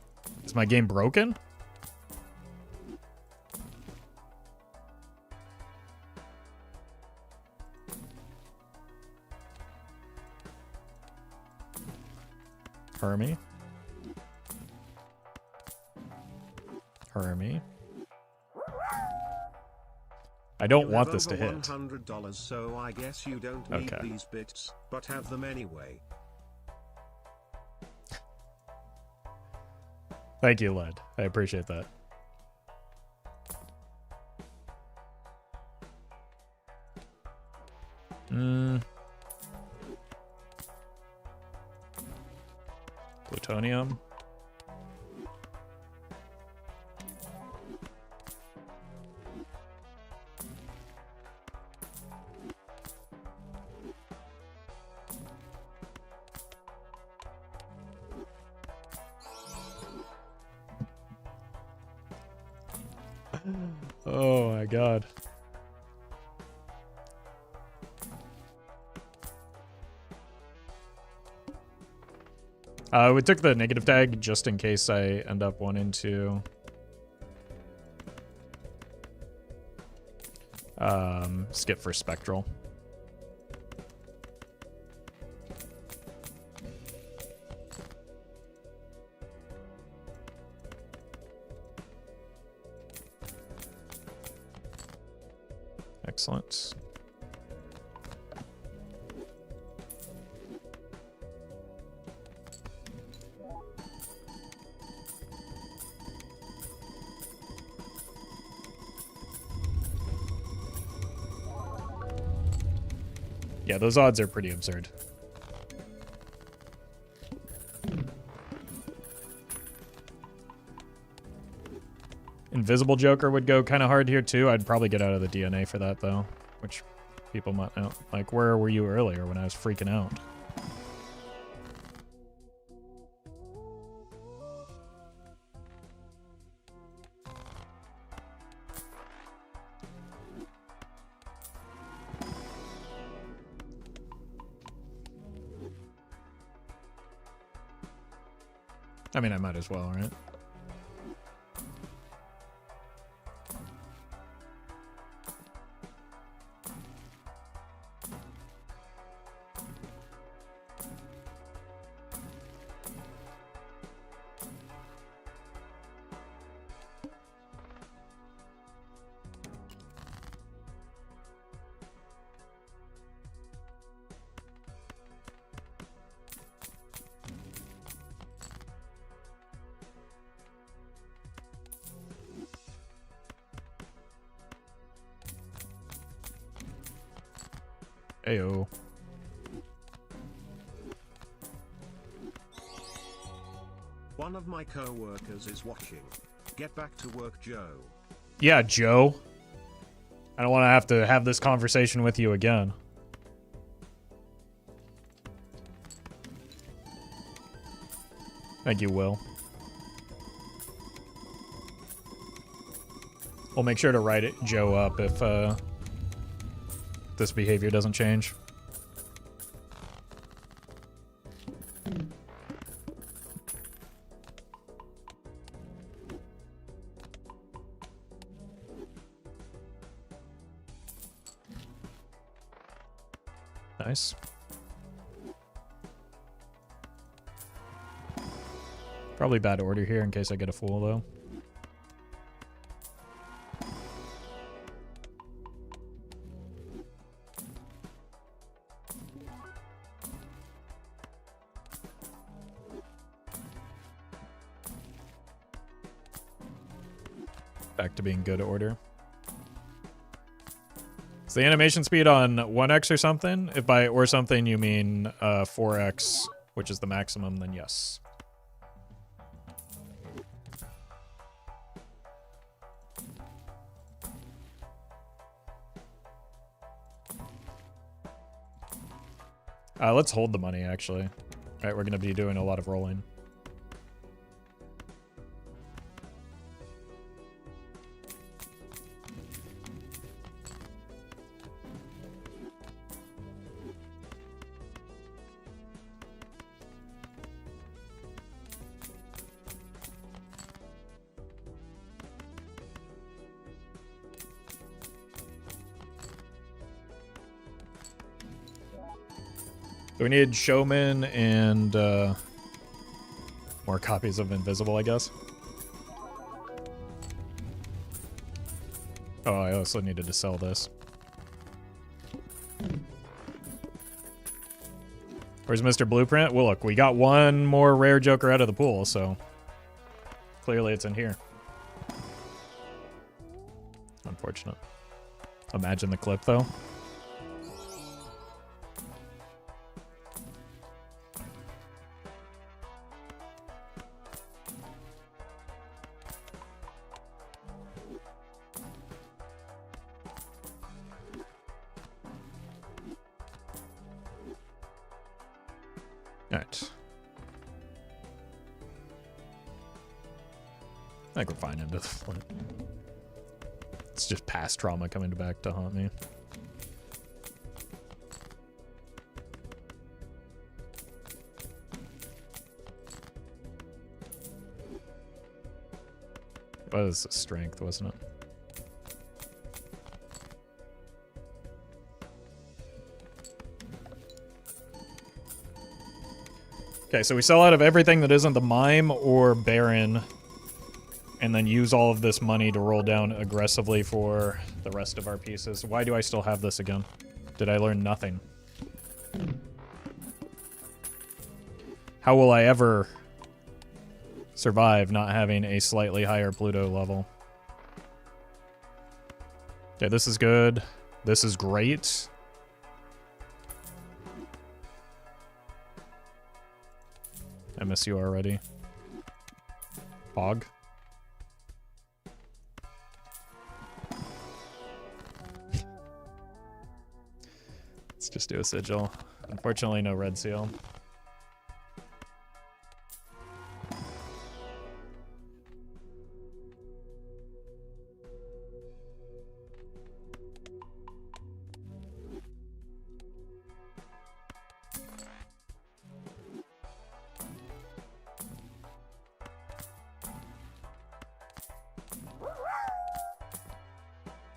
Is my game broken? Hermie. Hermie. I don't want this to hit. $100, so I guess you don't need these bits, but have them anyway. Thank you, Led. I appreciate that. Plutonium. Oh my god. We took the negative tag just in case I end up wanting to skip for Spectral. Excellent. Yeah, those odds are pretty absurd. Invisible Joker would go kind of hard here too. I'd probably get out of the DNA for that though, which people might know. Like, where were you earlier when I was freaking out? I mean, I might as well, right? Ayo. One of my co-workers is watching. Get back to work, Joe. Yeah, Joe. I don't want to have this conversation with you again. Thank you, Will. We'll make sure to write it, Joe up if this behavior doesn't change. Nice. Probably bad order here in case I get a fool, though. Back to being good order. Is the animation speed on 1x or something? If by or something you mean 4x, which is the maximum, then yes. Let's hold the money, actually. All right, we're going to be doing a lot of rolling. So we need Showman and more copies of Invisible, I guess. Oh, I also needed to sell this. Where's Mr. Blueprint? Well, look, we got one more rare Joker out of the pool, so clearly it's in here. Unfortunate. Imagine the clip, though. Alright. I think we're fine into the flip. It's just past trauma coming back to haunt me. It was a strength, wasn't it? Okay, so we sell out of everything that isn't the Mime or Baron, and then use all of this money to roll down aggressively for the rest of our pieces. Why do I still have this again? Did I learn nothing? How will I ever survive not having a slightly higher Pluto level? Okay, this is good. This is great. I miss you already. Hog. Let's just do a sigil. Unfortunately, no red seal.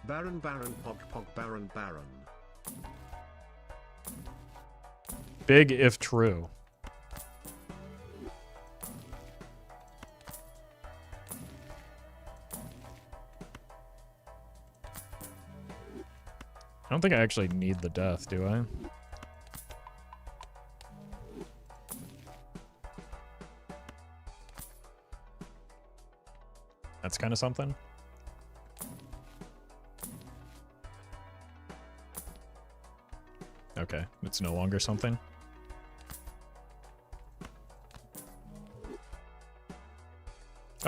Baron, Baron, Pog, Pog, Baron, Baron. Big if true. I don't think I actually need the death, do I? That's kind of something. Okay, it's no longer something.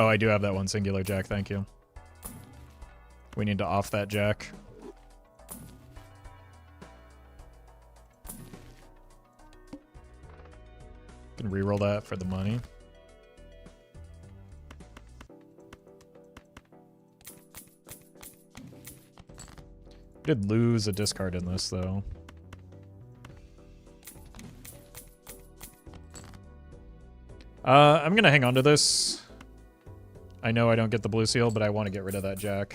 Oh, I do have that one singular jack, thank you. We need to off that jack. Can reroll that for the money. Did lose a discard in this though. I'm gonna hang on to this. I know I don't get the blue seal, but I want to get rid of that jack.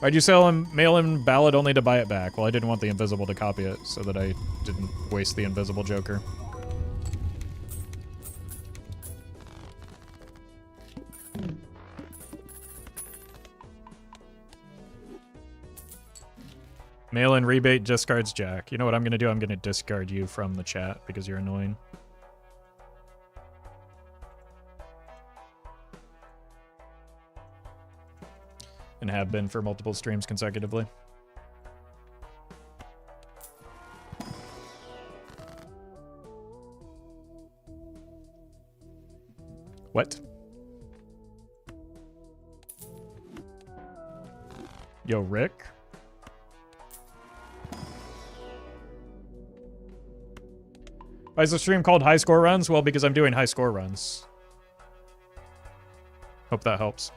Why'd you sell him mail-in ballot only to buy it back? Well, I didn't want the invisible to copy it, so that I didn't waste the invisible joker. Mail-in rebate discards jack. You know what I'm gonna do? I'm gonna discard you from the chat because you're annoying. And have been for multiple streams consecutively. What? Yo, Rick? Why is the stream called High Score Runs? Well, because I'm doing high score runs. Hope that helps.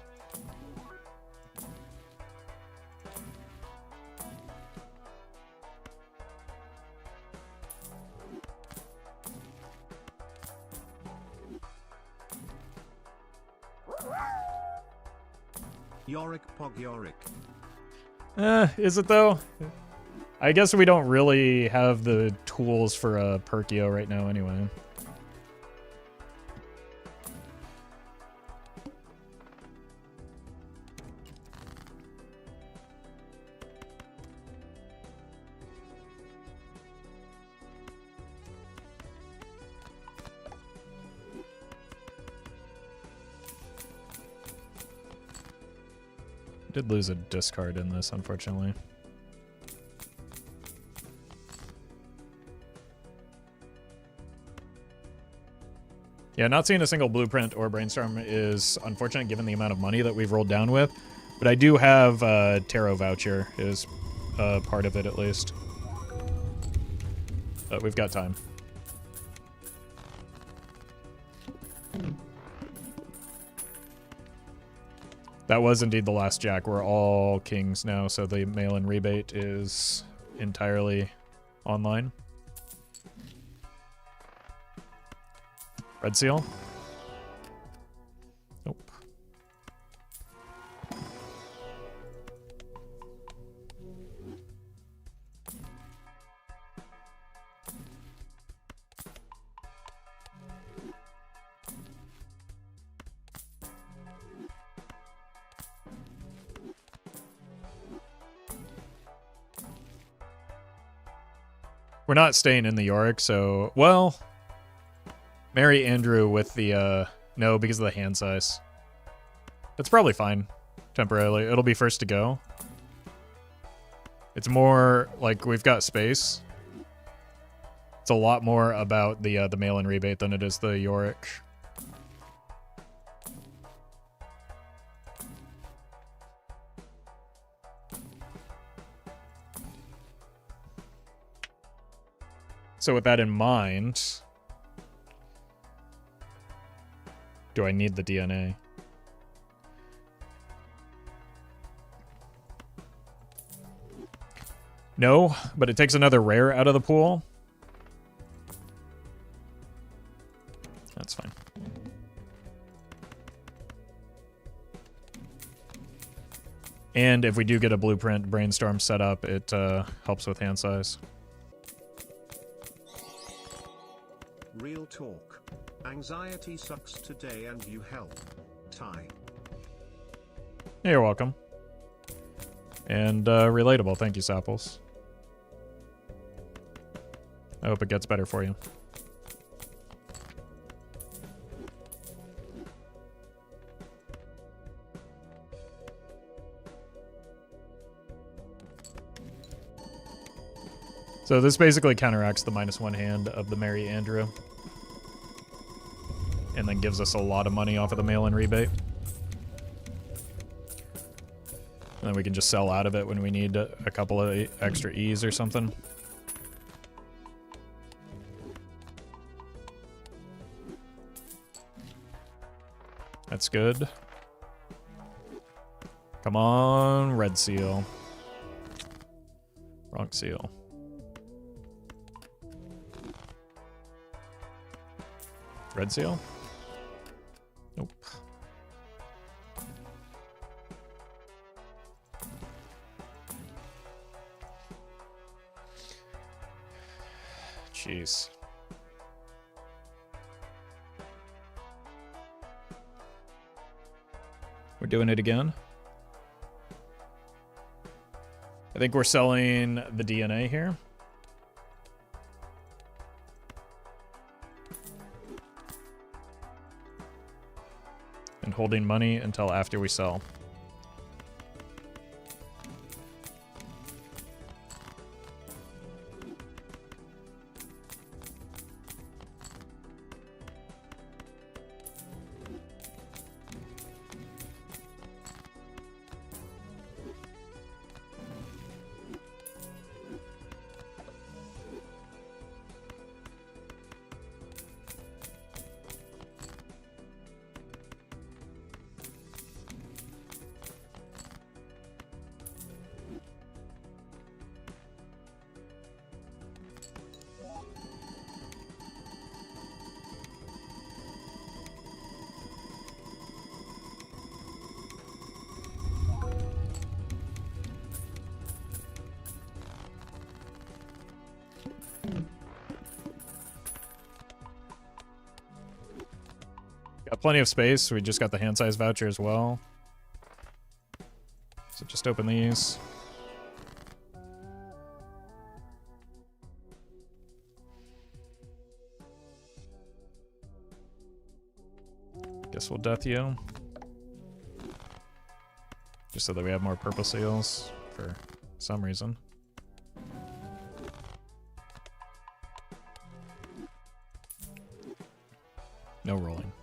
Yorick Pog Yorick. Is it though? I guess we don't really have the tools for a Perkio right now anyway. Did lose a discard in this, unfortunately. Yeah, not seeing a single blueprint or brainstorm is unfortunate given the amount of money that we've rolled down with. But I do have Tarot Voucher is part of it at least. But we've got time. That was indeed the last jack. We're all kings now, so the mail-in rebate is entirely online. Red seal? Nope. We're not staying in the Yorick, so... Well... Marry Andrew with the, no, because of the hand size. That's probably fine, temporarily. It'll be first to go. It's more, like, we've got space. It's a lot more about the mail-in rebate than it is the Yorick. So with that in mind... Do I need the DNA? No, but it takes another rare out of the pool. That's fine. And if we do get a blueprint brainstorm set up, it helps with hand size. Real talk. Anxiety sucks today and you help. Ty. Yeah, you're welcome. And relatable. Thank you, Sapples. I hope it gets better for you. So this basically counteracts the -1 hand of the Marry Andrew. and then gives us a lot of money off of the mail-in rebate. And then we can just sell out of it when we need a couple of extra E's or something. That's good. Come on, red seal. Wrong seal. Red seal? Nope. Jeez. We're doing it again. I think we're selling the DNA here. And holding money until after we sell. Got plenty of space. We just got the hand size voucher as well. So just open these. Guess we'll death you. Just so that we have more purple seals for some reason. No rolling.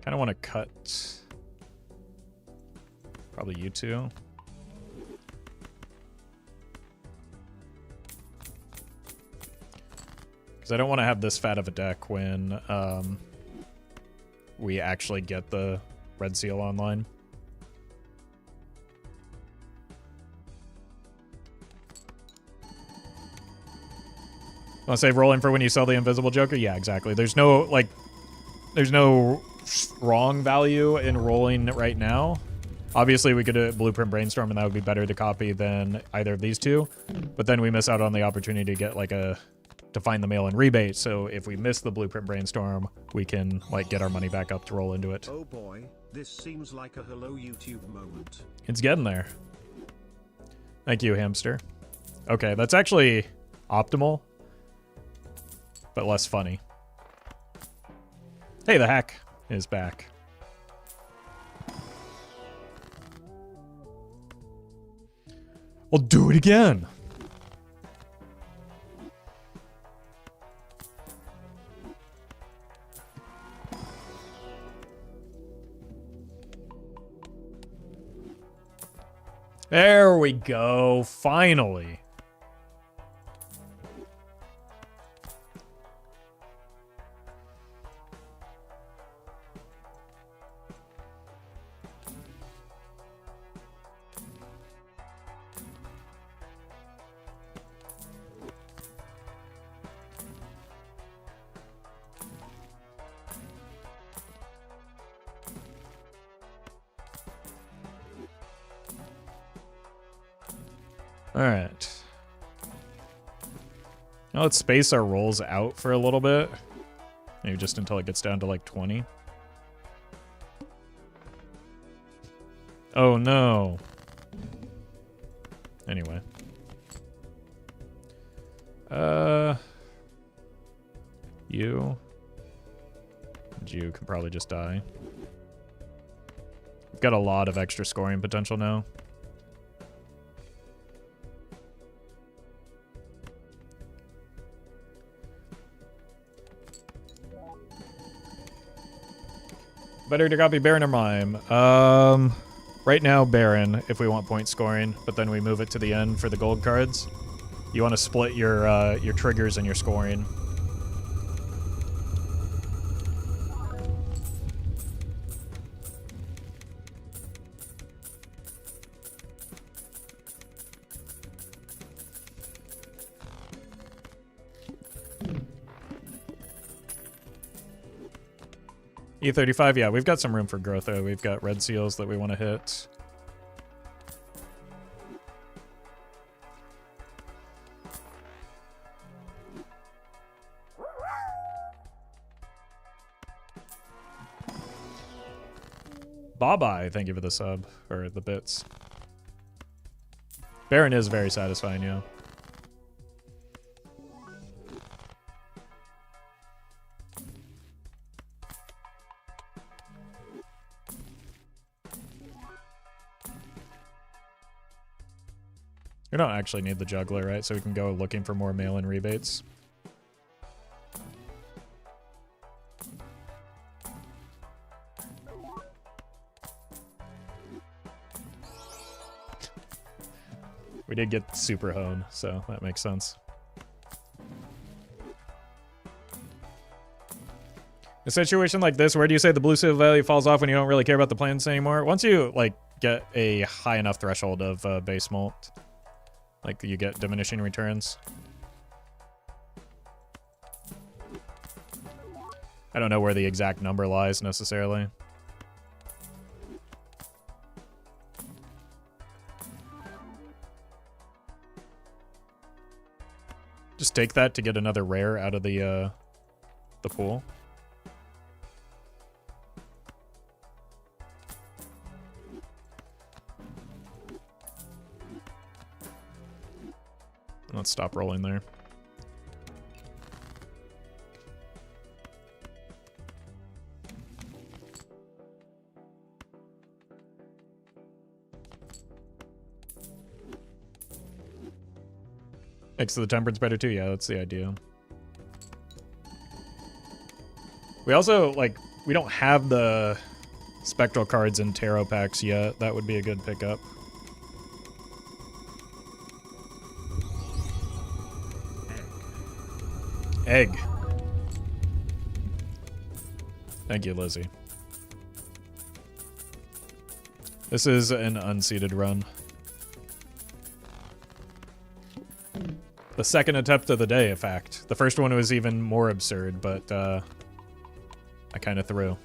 Kind of want to cut probably you two. Because I don't want to have this fat of a deck when we actually get the red seal online. Want to save rolling for when you sell the invisible Joker? Yeah, exactly. There's no, like, there's no strong value in rolling right now. Obviously, we could do Blueprint Brainstorm, and that would be better to copy than either of these two. But then we miss out on the opportunity to get, like, to find the mail-in rebate. So if we miss the Blueprint Brainstorm, we can, like, get our money back up to roll into it. Oh boy, this seems like a hello YouTube moment. It's getting there. Thank you, hamster. Okay, that's actually optimal, but less funny. Hey, the hack is back. We'll do it again. There we go. Finally. Alright. Now let's space our rolls out for a little bit. Maybe just until it gets down to like 20. Oh no. Anyway. You. And you can probably just die. We've got a lot of extra scoring potential now. Better to copy Baron or Mime? Right now, Baron, if we want point scoring, but then we move it to the end for the gold cards. You want to split your triggers and your scoring. E35, yeah, we've got some room for growth though. We've got red seals that we want to hit. Bye-bye, thank you for the sub, or the bits. Baron is very satisfying, yeah. We don't actually need the juggler, right? So we can go looking for more mail-in rebates. We did get super hone, so that makes sense. A situation like this, where do you say the blue seal value falls off when you don't really care about the plans anymore? Once you, like, get a high enough threshold of base molt. Like, you get diminishing returns. I don't know where the exact number lies, necessarily. Just take that to get another rare out of the pool. Let's stop rolling there. Makes the temperance better too, yeah, that's the idea. We also, like, we don't have the spectral cards in tarot packs yet. That would be a good pickup. Egg. Thank you, Lizzie. This is an unseeded run. The second attempt of the day, in fact. The first one was even more absurd, but I kind of threw.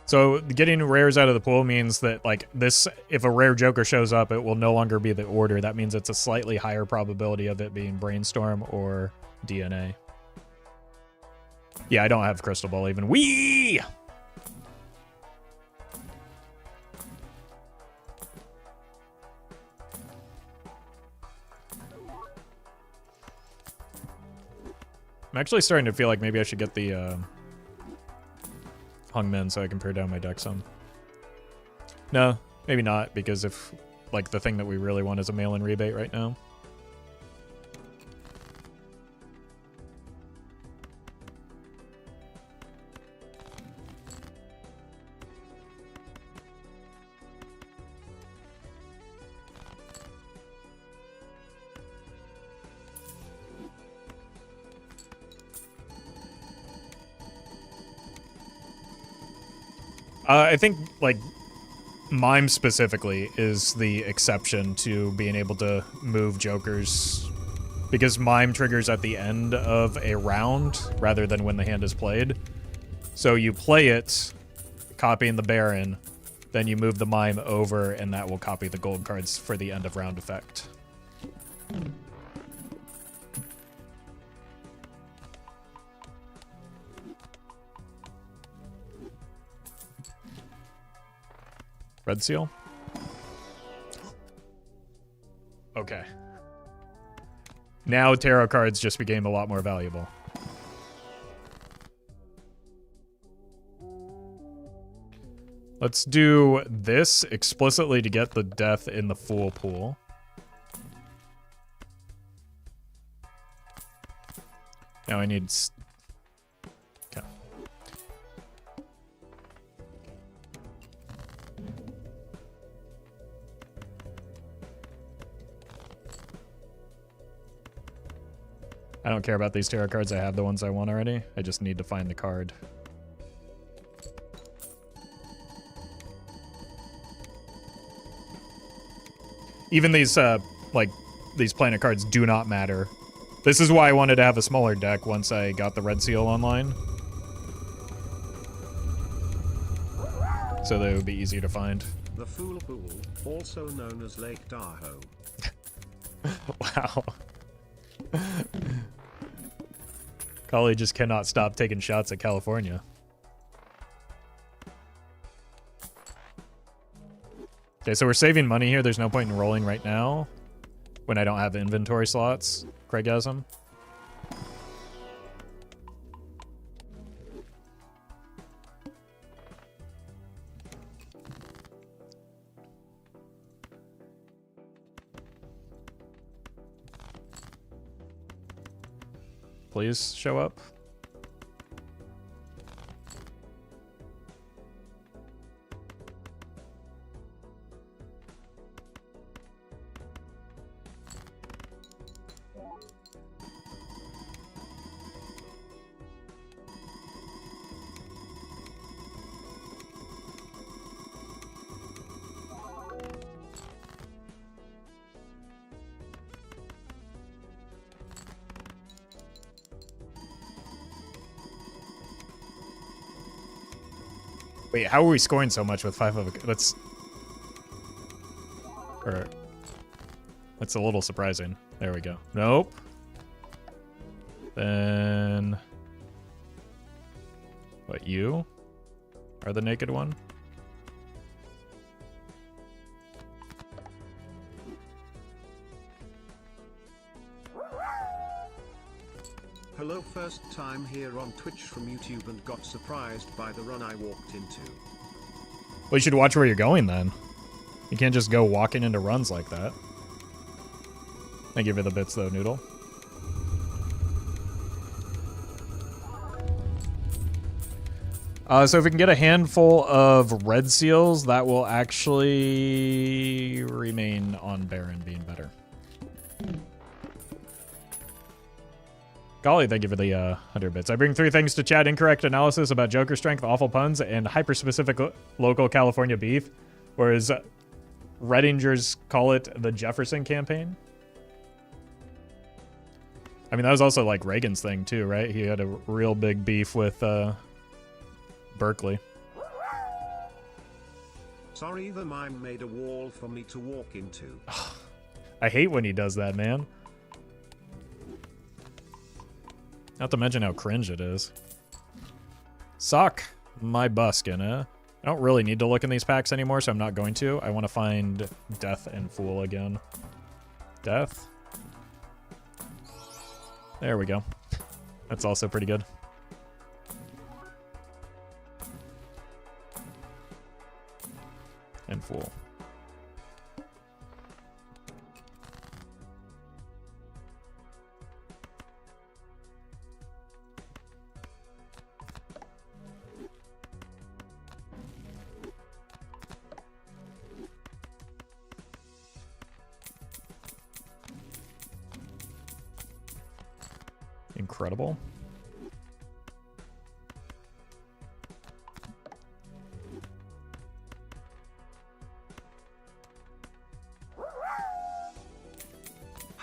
So getting rares out of the pool means that, like, this, if a rare Joker shows up, it will no longer be the order. That means it's a slightly higher probability of it being Brainstorm or DNA. Yeah, I don't have Crystal Ball even. Whee! I'm actually starting to feel like maybe I should get the Hung Men so I can pare down my deck some. No, maybe not, because if, like, the thing that we really want is a mail-in rebate right now. I think, like, Mime specifically is the exception to being able to move Jokers because mime triggers at the end of a round rather than when the hand is played. So you play it, copying the Baron, then you move the mime over, and that will copy the gold cards for the end of round effect. Red seal? Okay. Now tarot cards just became a lot more valuable. Let's do this explicitly to get the death in the Fool pool. Now I need... Okay. I don't care about these tarot cards. I have the ones I want already. I just need to find the card. Even these, like, these planet cards do not matter. This is why I wanted to have a smaller deck once I got the red seal online. So that it would be easier to find. The Fool Pool, also known as Lake Tahoe. Wow. Kali just cannot stop taking shots at California. Okay, so we're saving money here. There's no point in rolling right now when I don't have inventory slots. Craigasm. Please show up. Wait, how are we scoring so much with 5 of a... That's... Or... That's a little surprising. There we go. Nope. Then... What, you are the naked one? Hello, first time here on Twitch from YouTube and got surprised by the run I walked into. Well, you should watch where you're going then. You can't just go walking into runs like that. Thank you for the bits though, Noodle. So if we can get a handful of red seals, that will actually remain on Baron being better. Golly, thank you for the 100 bits. I bring 3 things to chat: incorrect analysis about Joker strength, awful puns, and hyper-specific local California beef. Whereas Reddingers call it the Jefferson campaign. I mean, that was also like Reagan's thing too, right? He had a real big beef with Berkeley. Sorry, the mime made a wall for me to walk into. I hate when he does that, man. Not to mention how cringe it is. Sock my buskin, eh? I don't really need to look in these packs anymore, so I'm not going to. I want to find Death and Fool again. Death. There we go. That's also pretty good. And Fool. Incredible.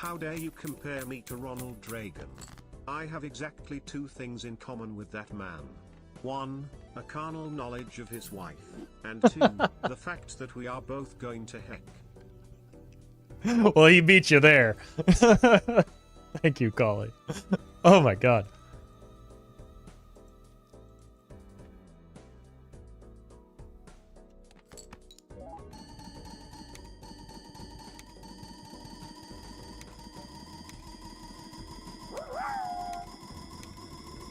How dare you compare me to Ronald Reagan? I have exactly two things in common with that man. One, a carnal knowledge of his wife. And two, the fact that we are both going to heck. Well, he beat you there. Thank you, Collie. Oh my god.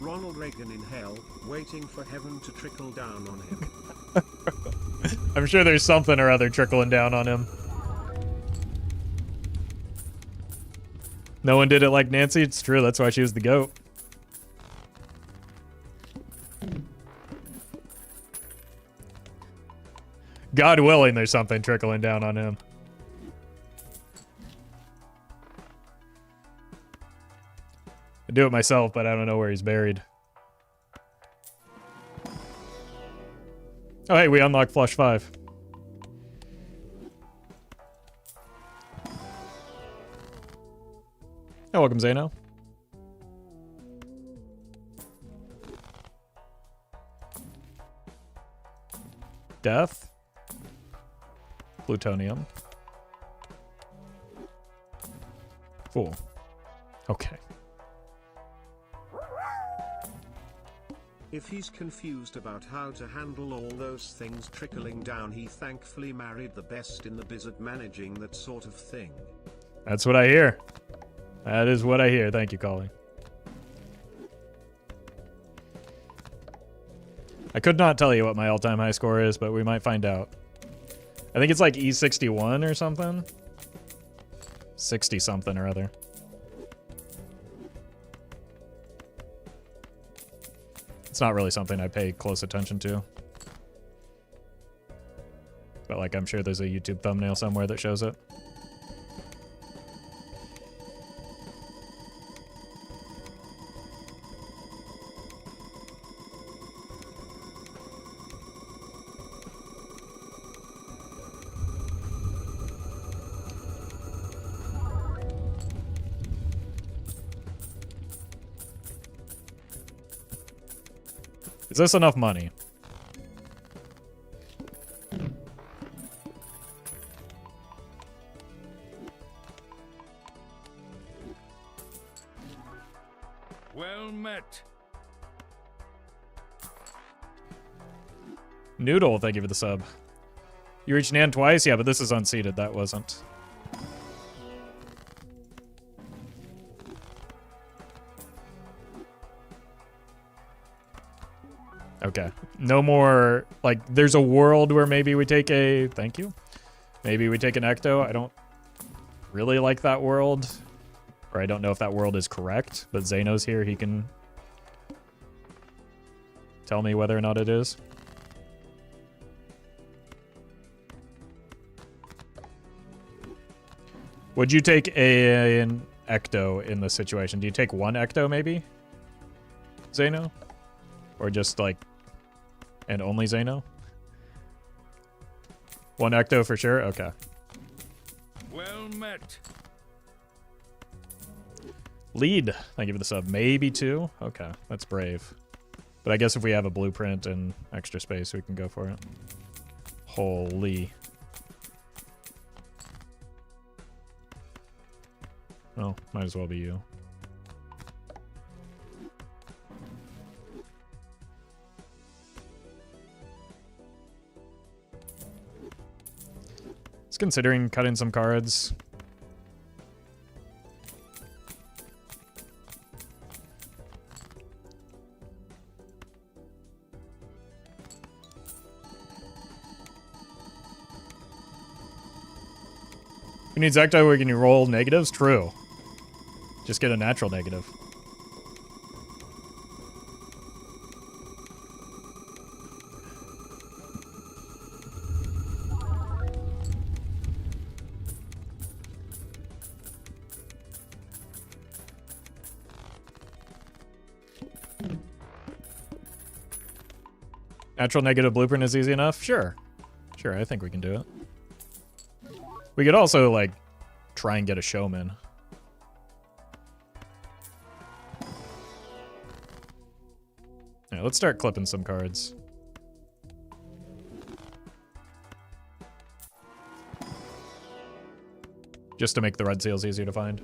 Ronald Reagan in hell, waiting for heaven to trickle down on him. I'm sure there's something or other trickling down on him. No one did it like Nancy. It's true. That's why she was the GOAT. God willing, there's something trickling down on him. I do it myself, but I don't know where he's buried. Oh, hey, we unlocked Flush 5. Oh, welcome, Zeno. Death. Plutonium. Fool. Okay. If he's confused about how to handle all those things trickling down, he thankfully married the best in the biz at managing that sort of thing. That's what I hear. That is what I hear. Thank you, Collie. I could not tell you what my all-time high score is, but we might find out. I think it's like E61 or something. 60-something or other. It's not really something I pay close attention to. But like, I'm sure there's a YouTube thumbnail somewhere that shows it. Is this enough money? Well met. Noodle, thank you for the sub. You reached Nan twice? Yeah, but this is unseated. That wasn't. Okay. No more, like, there's a world where maybe we take a, thank you. Maybe we take an Ecto. I don't really like that world. Or I don't know if that world is correct, but Zeno's here. He can tell me whether or not it is. Would you take an Ecto in this situation? Do you take one Ecto, maybe? Zeno? Or just, like, and only Zeno? One Ecto for sure? Okay. Well met. Lead. Thank you for the sub. Maybe two? Okay, that's brave. But I guess if we have a blueprint and extra space, we can go for it. Holy. Oh, might as well be you. Just considering cutting some cards. Who needs Ecto where can you roll negatives? True. Just get a natural negative. Natural negative blueprint is easy enough? Sure. Sure, I think we can do it. We could also, like, try and get a showman. let's start clipping some cards. Just to make the red seals easier to find.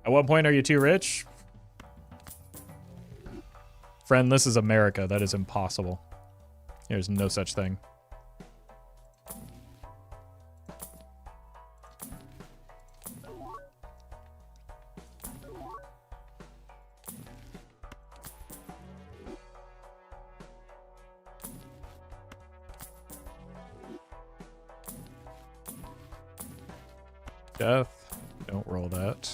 At what point are you too rich? Friend, this is America. That is impossible. There's no such thing. Death. Don't roll that.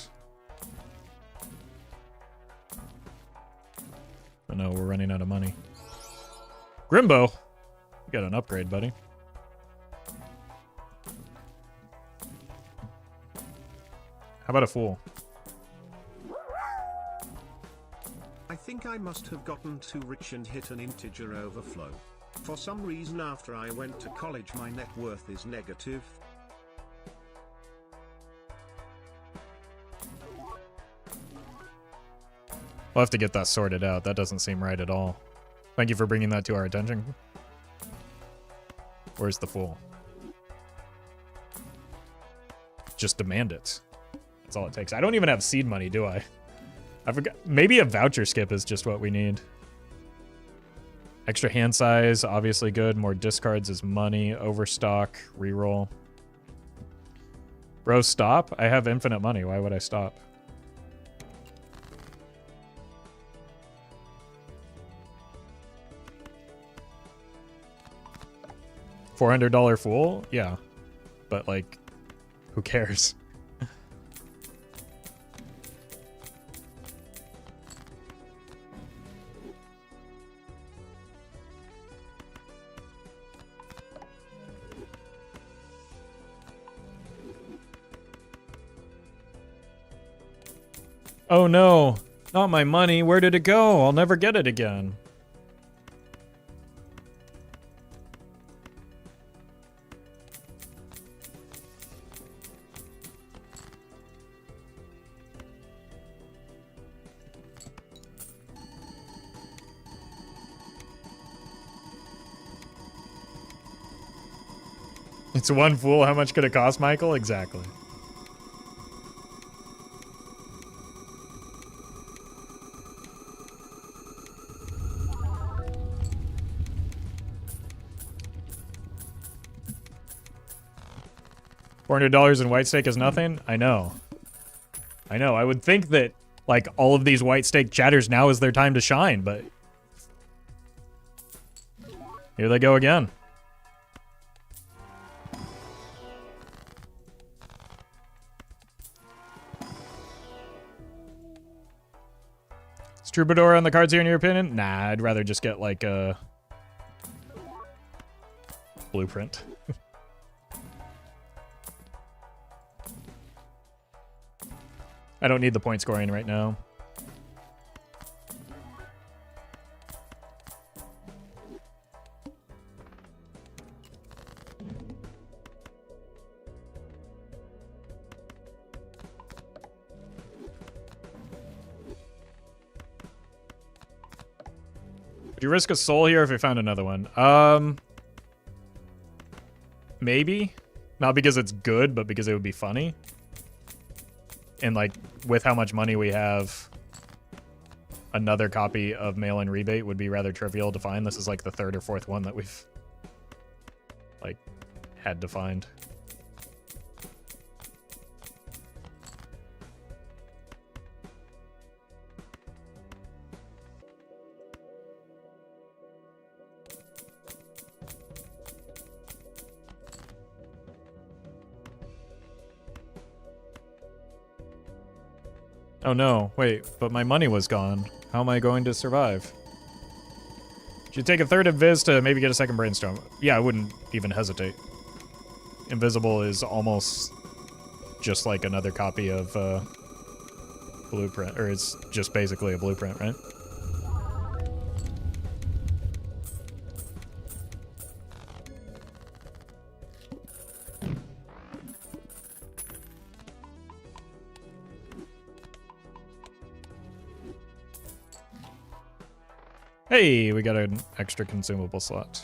Oh no, we're running out of money. Grimbo! You got an upgrade, buddy. How about a fool? I think I must have gotten too rich and hit an integer overflow. For some reason after I went to college my net worth is negative. We'll have to get that sorted out. That doesn't seem right at all. Thank you for bringing that to our attention. Where's the fool? Just demand it. That's all it takes. I don't even have seed money, do I? I forgot. Maybe a voucher skip is just what we need. Extra hand size, obviously good. More discards is money. Overstock, reroll. Bro, stop. I have infinite money. Why would I stop? $400 fool? Yeah. But, like, who cares? Oh no, not my money. Where did it go? I'll never get it again. It's one fool. How much could it cost, Michael? Exactly. $400 in white stake is nothing? I know. I know. I would think that, like, all of these white stake chatters, now is their time to shine, but... here they go again. Is Troubadour on the cards here in your opinion? Nah, I'd rather just get, like, a... blueprint. I don't need the point scoring right now. Would you risk a soul here if we found another one? Maybe. Not because it's good, but because it would be funny. And, like, with how much money we have, another copy of Mail-in Rebate would be rather trivial to find. This is, like, the third or fourth one that we've, like, had to find. Oh no, wait, but my money was gone. How am I going to survive? Should take a third invis to maybe get a second brainstorm. Yeah, I wouldn't even hesitate. Invisible is almost just like another copy of Blueprint, or it's just basically a blueprint, right? Hey, we got an extra consumable slot.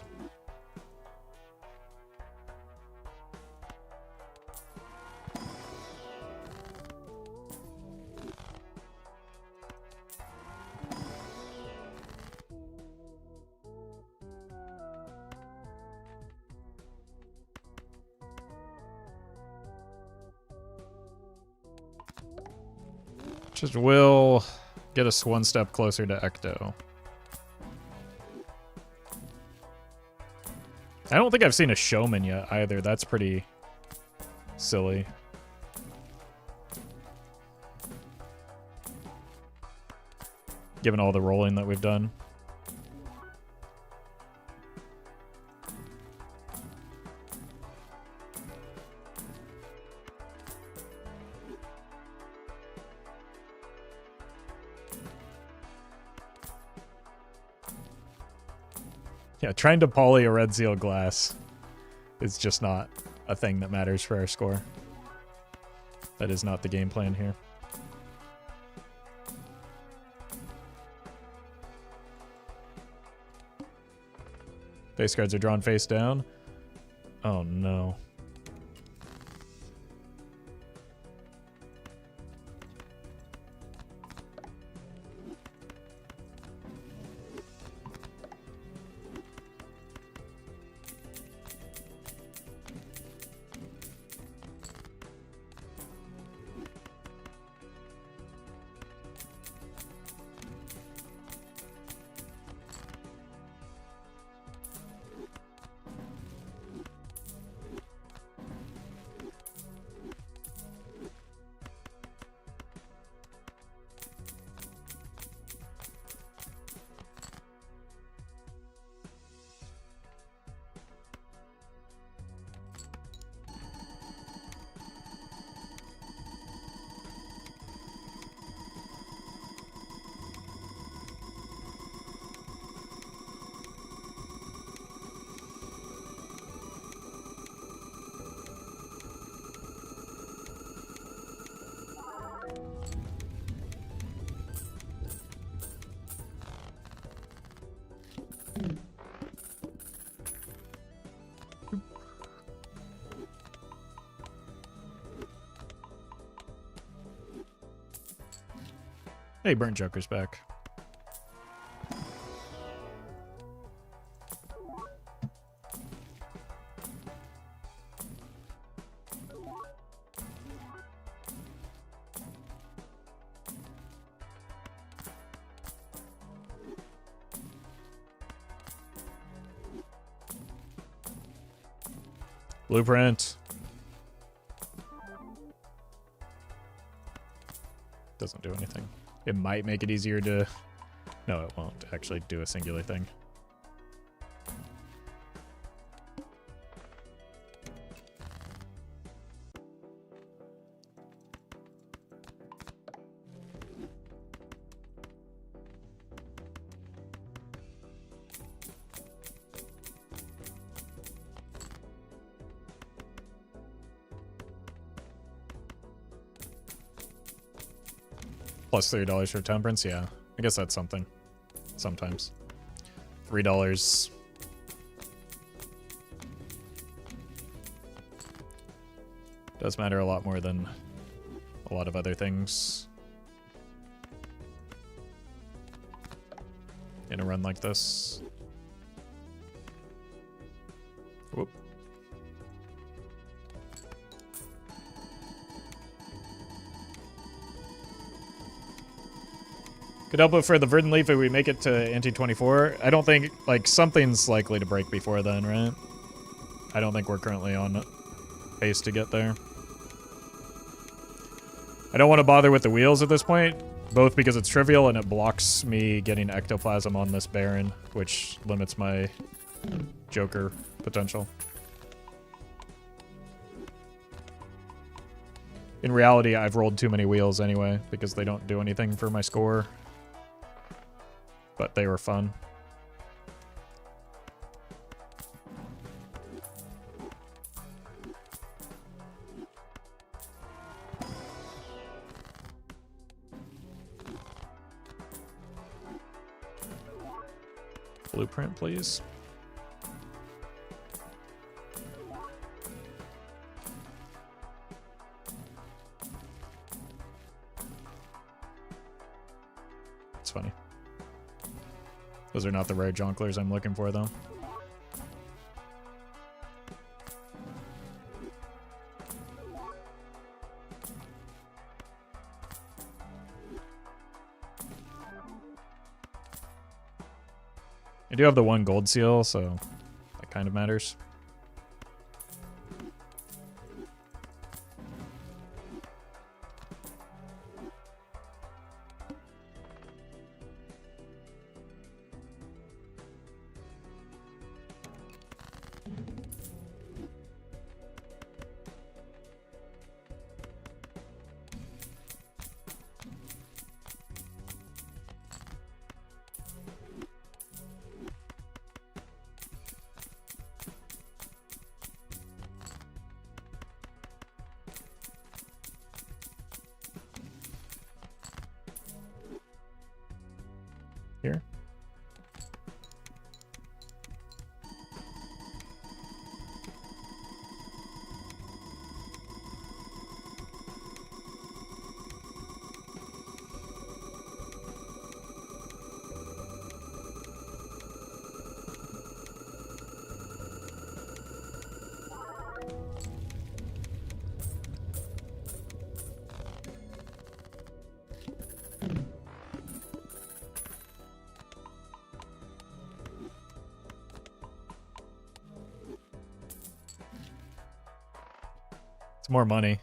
Just will get us one step closer to Ecto. I don't think I've seen a showman yet either. That's pretty silly. Given all the rolling that we've done. Yeah, trying to poly a red seal glass is just not a thing that matters for our score. That is not the game plan here. Face cards are drawn face down. Oh no. Hey, Burnt Joker's back. Blueprint. Doesn't do anything. It might make it easier to... No, it won't actually do a singular thing. Plus $3 for temperance, yeah. I guess that's something. Sometimes. $3. Does matter a lot more than a lot of other things in a run like this. Whoop. Could help it for the Verdant Leaf if we make it to anti-24. I don't think, like, something's likely to break before then, right? I don't think we're currently on pace to get there. I don't want to bother with the wheels at this point, both because it's trivial and it blocks me getting Ectoplasm on this Baron, which limits my Joker potential. In reality, I've rolled too many wheels anyway, because they don't do anything for my score. But they were fun. Blueprint, please. It's funny. Those are not the rare jonklers I'm looking for, though. I do have the 1 gold seal, so that kind of matters. Here. It's more money.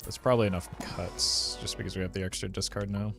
There's probably enough cuts just because we have the extra discard now.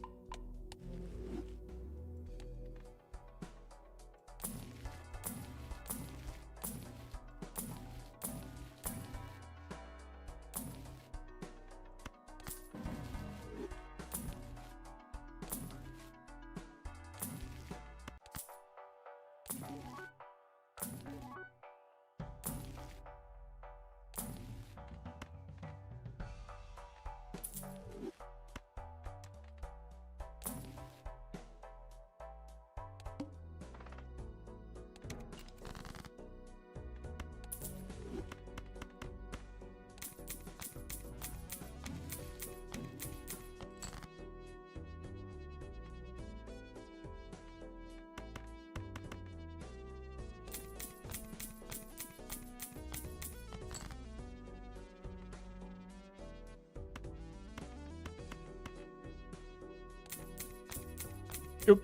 Oop.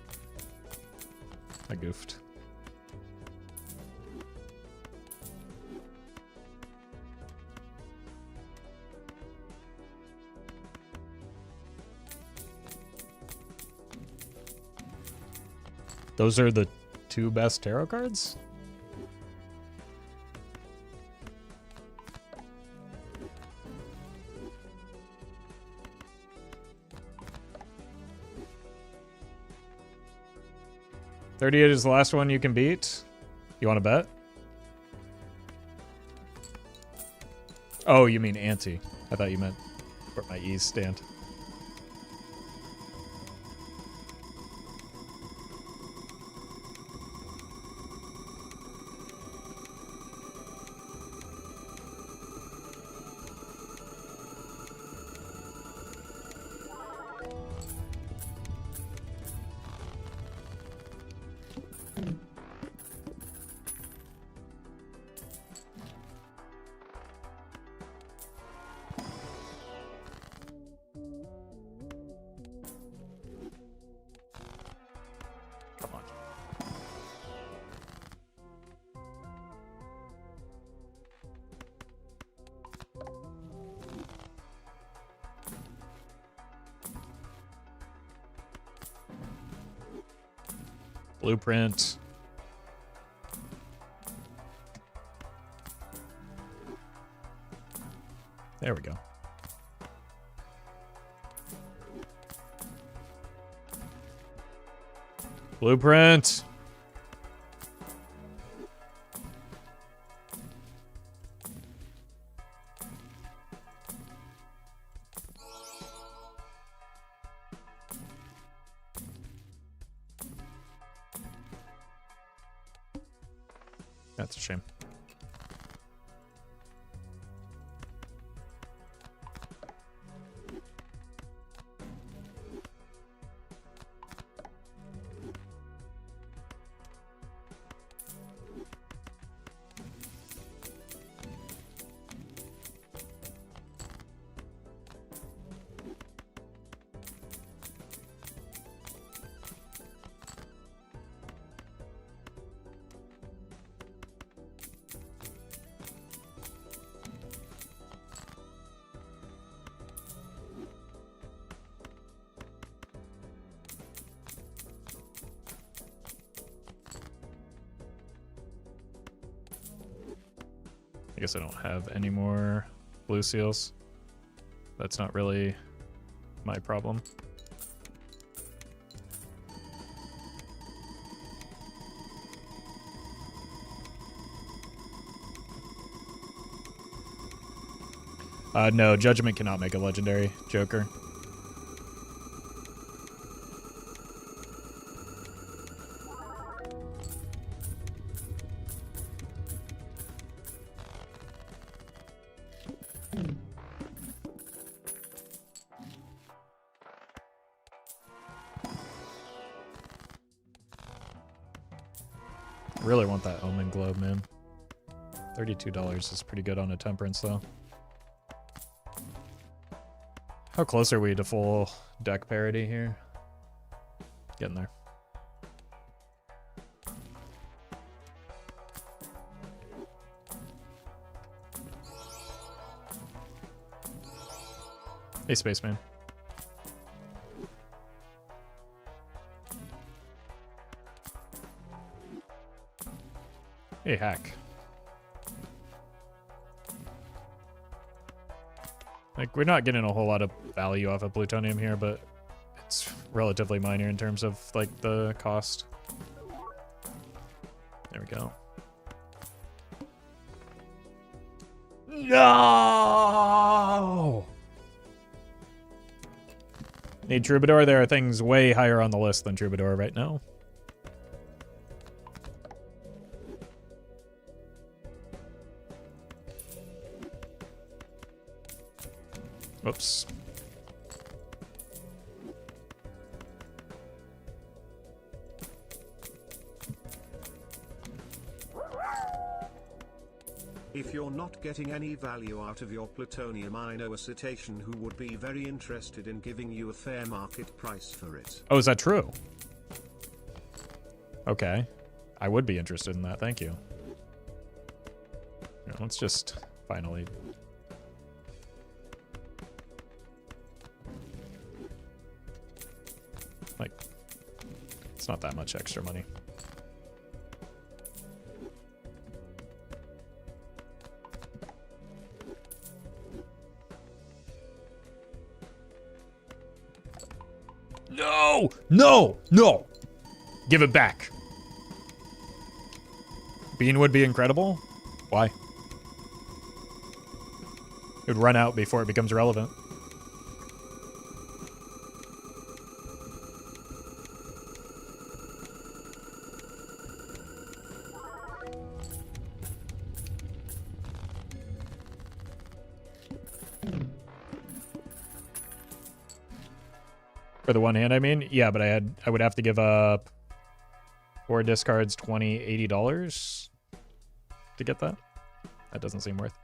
I goofed. Those are the 2 best tarot cards? $38 is the last one you can beat. You want to bet? Oh, you mean ante. I thought you meant where my E's stand. Come on. Blueprint. There we go. Blueprint. That's a shame. I guess I don't have any more blue seals. That's not really my problem. No, Judgment cannot make a legendary Joker. Really want that Omen Globe, man. $32 is pretty good on a Temperance, though. How close are we to full deck parity here? Getting there. Hey, Spaceman. Hey, Hack. Like, we're not getting a whole lot of value off of plutonium here, but it's relatively minor in terms of, like, the cost. There we go. No! Need Troubadour. There are things way higher on the list than Troubadour right now. Whoops. If you're not getting any value out of your plutonium, I know a cetacean who would be very interested in giving you a fair market price for it. Oh, is that true? Okay. I would be interested in that, thank you. Here, let's just finally... Like, it's not that much extra money. No! No! No! Give it back. Bean would be incredible? Why? It would run out before it becomes relevant. For the one hand, I mean? Yeah, but I would have to give up 4 discards, $80 to get that. That doesn't seem worth.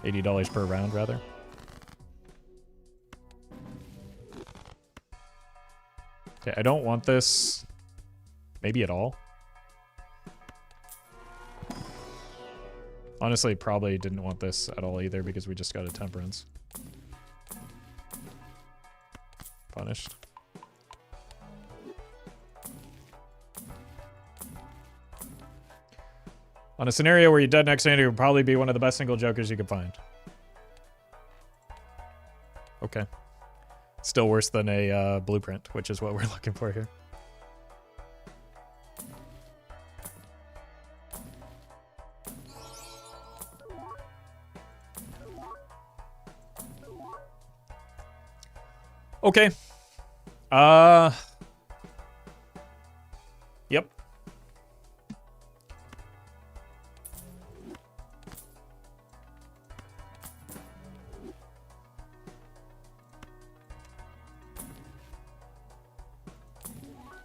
$80 per round, rather. Okay, I don't want this maybe at all. Honestly, probably didn't want this at all either because we just got a Temperance. Punished. On a scenario where you're dead next hand, it would probably be one of the best single jokers you could find. Okay. Still worse than a blueprint, which is what we're looking for here. Okay. Yep.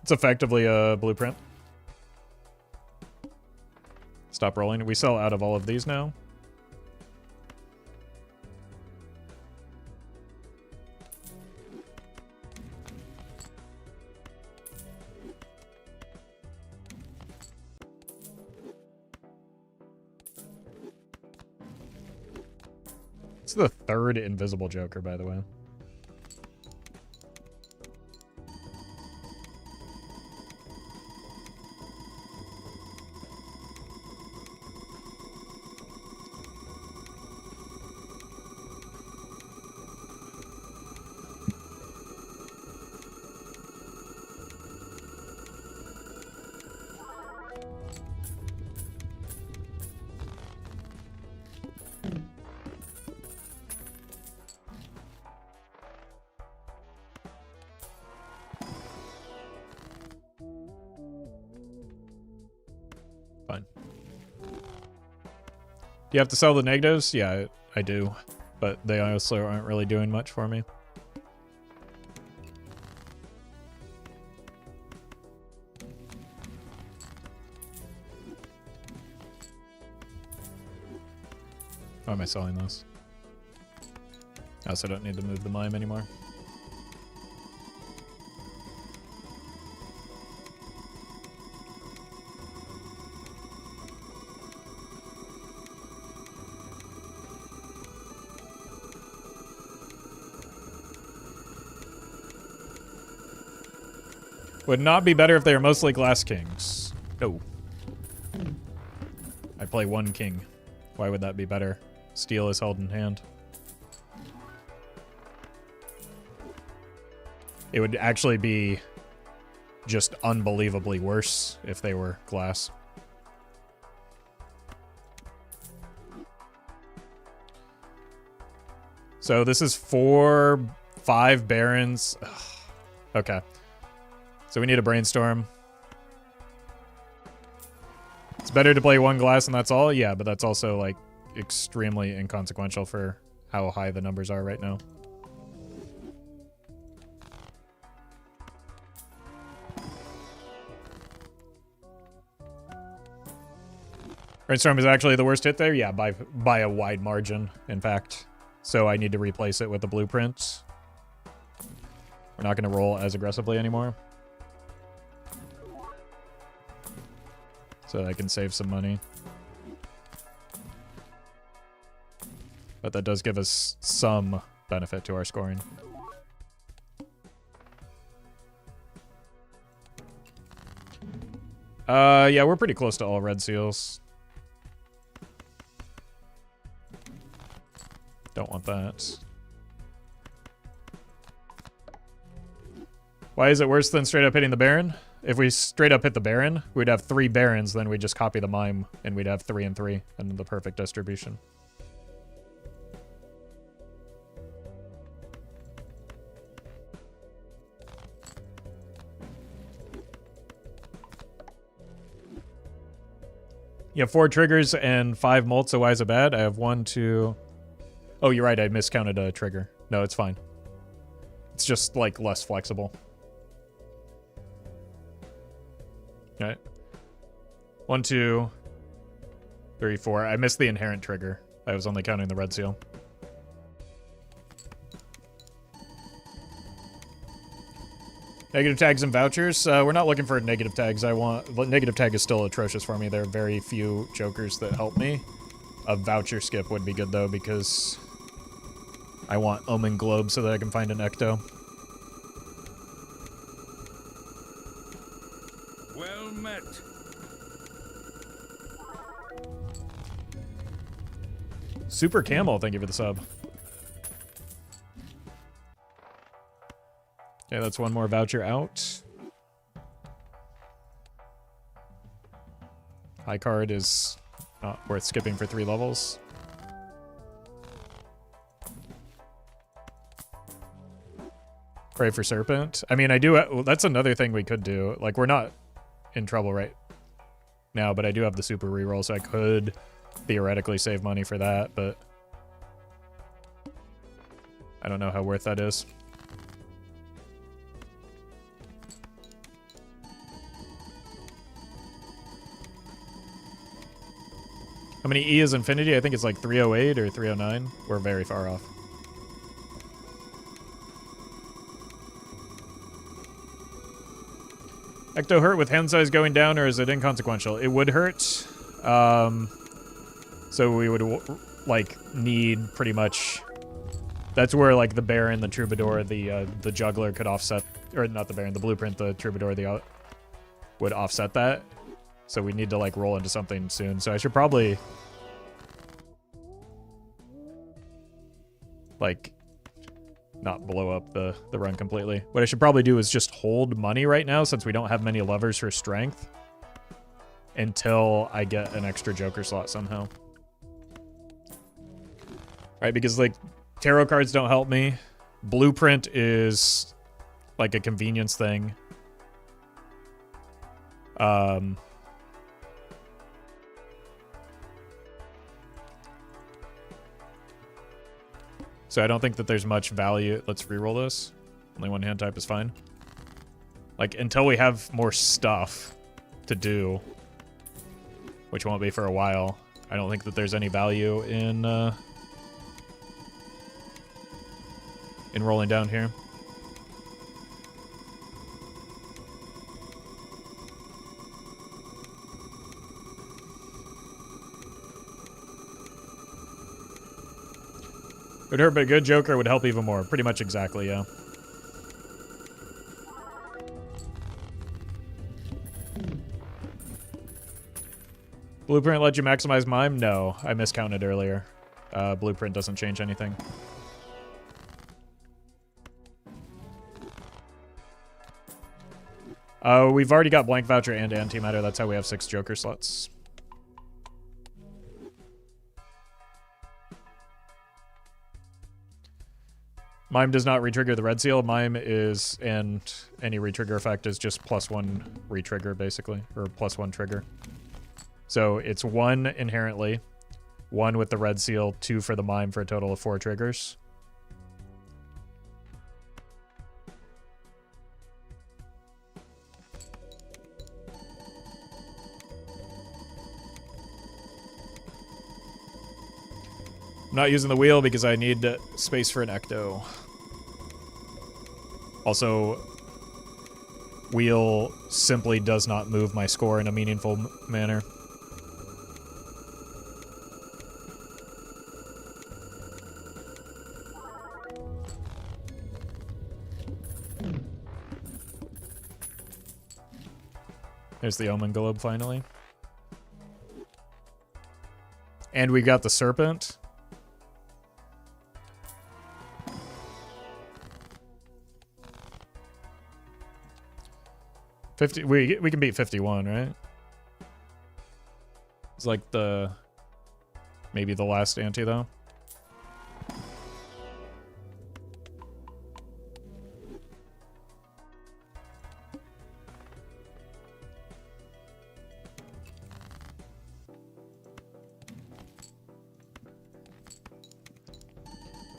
It's effectively a blueprint. Stop rolling. We sell out of all of these now. It's the third invisible Joker, by the way. Fine. Do you have to sell the negatives? Yeah, I do. But they also aren't really doing much for me. Why am I selling this? I also don't need to move the mime anymore. Would not be better if they were mostly glass kings. No. I play one king. Why would that be better? Steel is held in hand. It would actually be just unbelievably worse if they were glass. So this is 5 barons. Ugh. Okay. So we need a brainstorm. It's better to play one glass and that's all? Yeah, but that's also, like, extremely inconsequential for how high the numbers are right now. Brainstorm is actually the worst hit there? Yeah, by a wide margin, in fact. So I need to replace it with the blueprint. We're not going to roll as aggressively anymore. So I can save some money. But that does give us some benefit to our scoring. Yeah, we're pretty close to all red seals. Don't want that. Why is it worse than straight up hitting the Baron? If we straight up hit the Baron, we'd have 3 Barons, then we'd just copy the Mime, and we'd have 3 and 3, and the perfect distribution. You have 4 triggers and 5 mults, so why is it bad? I have 1, 2... Oh, you're right, I miscounted a trigger. No, it's fine. It's just, like, less flexible. Alright. 1, 2, 3, 4. I missed the inherent trigger. I was only counting the red seal. Negative tags and vouchers. We're not looking for negative tags. Negative tag is still atrocious for me. There are very few jokers that help me. A voucher skip would be good though because I want Omen Globe so that I can find an Ecto. Well met. Super Camel, thank you for the sub. Okay, that's one more voucher out. High card is not worth skipping for 3 levels. Pray for Serpent. I mean, I do... Well, that's another thing we could do. Like, we're not in trouble right now, but I do have the super reroll, so I could theoretically save money for that, but I don't know how worth that is. How many E is infinity? I think it's like 308 or 309. We're very far off. Ecto hurt with hand size going down, or is it inconsequential? It would hurt. So we would like need pretty much. That's where like the Baron, the Troubadour, the Juggler could offset, or not the Baron, the Blueprint, the Troubadour, would offset that. So we need to like roll into something soon. So I should probably like not blow up the run completely. What I should probably do is just hold money right now since we don't have many levers for strength until I get an extra Joker slot somehow. Right, because like tarot cards don't help me. Blueprint is like a convenience thing. So I don't think that there's much value. Let's reroll this. Only one hand type is fine. Like, until we have more stuff to do, which won't be for a while, I don't think that there's any value in rolling down here. It would hurt, but a good Joker would help even more. Pretty much exactly, yeah. Blueprint let you maximize mime? No, I miscounted earlier. Blueprint doesn't change anything. We've already got blank voucher and antimatter. That's how we have 6 Joker slots. Mime does not retrigger the red seal. Mime is, and any retrigger effect is just +1 retrigger, basically, or +1 trigger. So it's 1 inherently, 1 with the red seal, 2 for the mime for a total of 4 triggers. I'm not using the wheel because I need space for an ecto. Also, wheel simply does not move my score in a meaningful manner. There's the Omen Globe finally. And we got the Serpent. We can beat 51, right? It's like maybe the last ante though.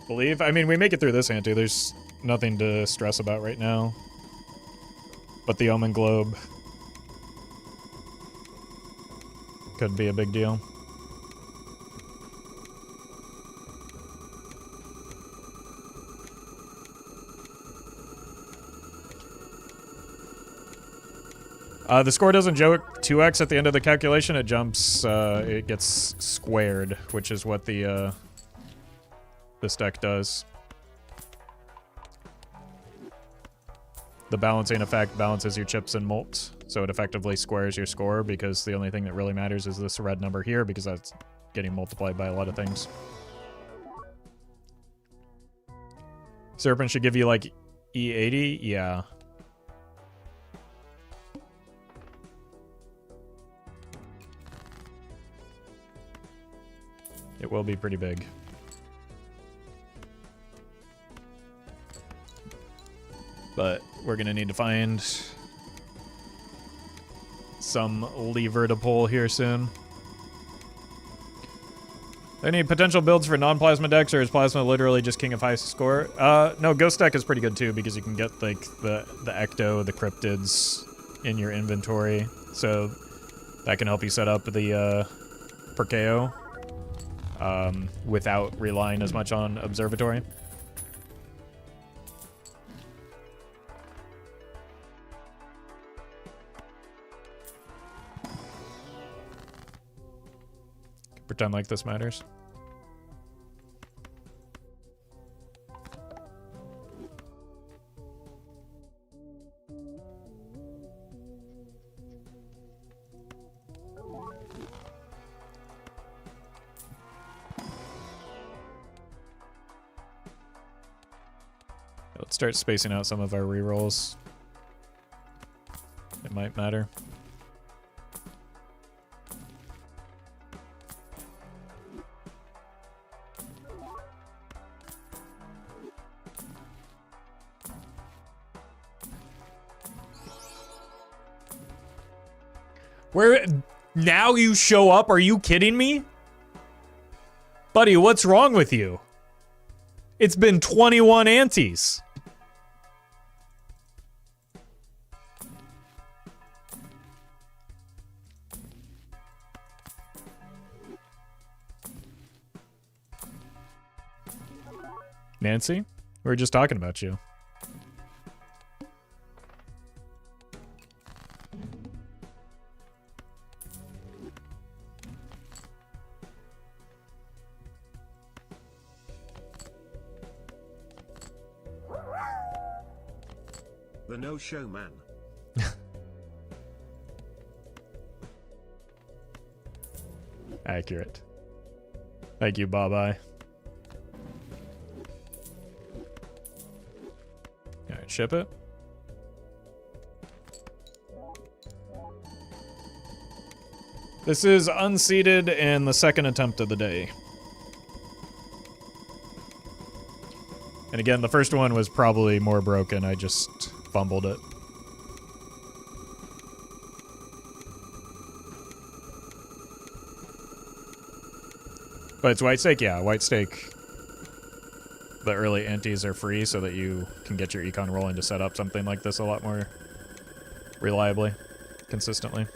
Believe? I mean, we make it through this ante. There's nothing to stress about right now. But the Omen Globe could be a big deal. The score doesn't joke 2x at the end of the calculation. It jumps, it gets squared, which is what this deck does. The balancing effect balances your chips and mults, so it effectively squares your score because the only thing that really matters is this red number here because that's getting multiplied by a lot of things. Serpent should give you like E80? Yeah. It will be pretty big. But we're going to need to find some lever to pull here soon. Any potential builds for non-plasma decks, or is plasma literally just king of high score? No, ghost deck is pretty good too because you can get like the ecto, the cryptids in your inventory. So that can help you set up the per KO without relying as much on Observatory. Pretend like this matters. Let's start spacing out some of our rerolls. It might matter. Where now you show up? Are you kidding me? Buddy, what's wrong with you? It's been 21 antes. Nancy, we were just talking about you. The no-show man. Accurate. Thank you, bye-bye. Alright, ship it. This is unseated and the second attempt of the day. And again, the first one was probably more broken. I just fumbled it. But it's white stake? Yeah, white stake. The early antes are free so that you can get your econ rolling to set up something like this a lot more reliably, consistently.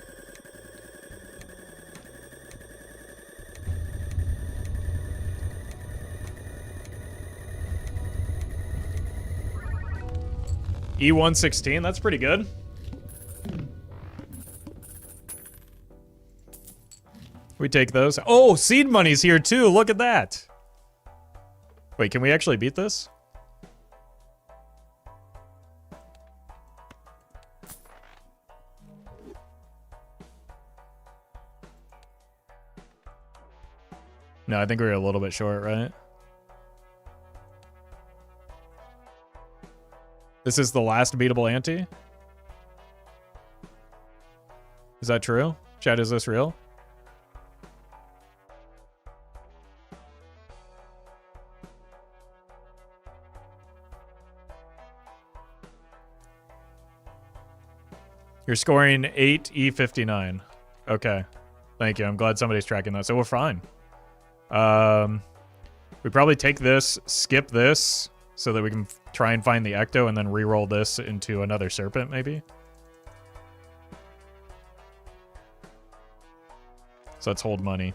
E116, that's pretty good. We take those. Oh, seed money's here too. Look at that. Wait, can we actually beat this? No, I think we're a little bit short, right? This is the last beatable ante? Is that true? Chat, is this real? You're scoring 8 E59. Okay. Thank you. I'm glad somebody's tracking that. So we're fine. We probably take this, skip this, so that we can try and find the Ecto and then re-roll this into another Serpent, maybe? So let's hold money.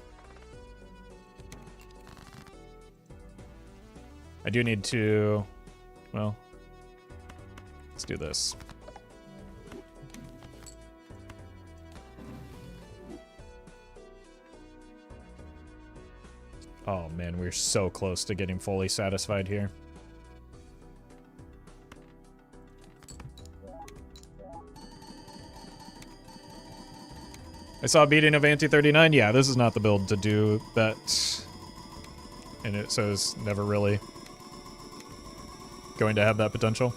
I do need to... Well, let's do this. Oh man, we're so close to getting fully satisfied here. I saw a beating of Ante 39. Yeah, this is not the build to do that. And it says never really going to have that potential.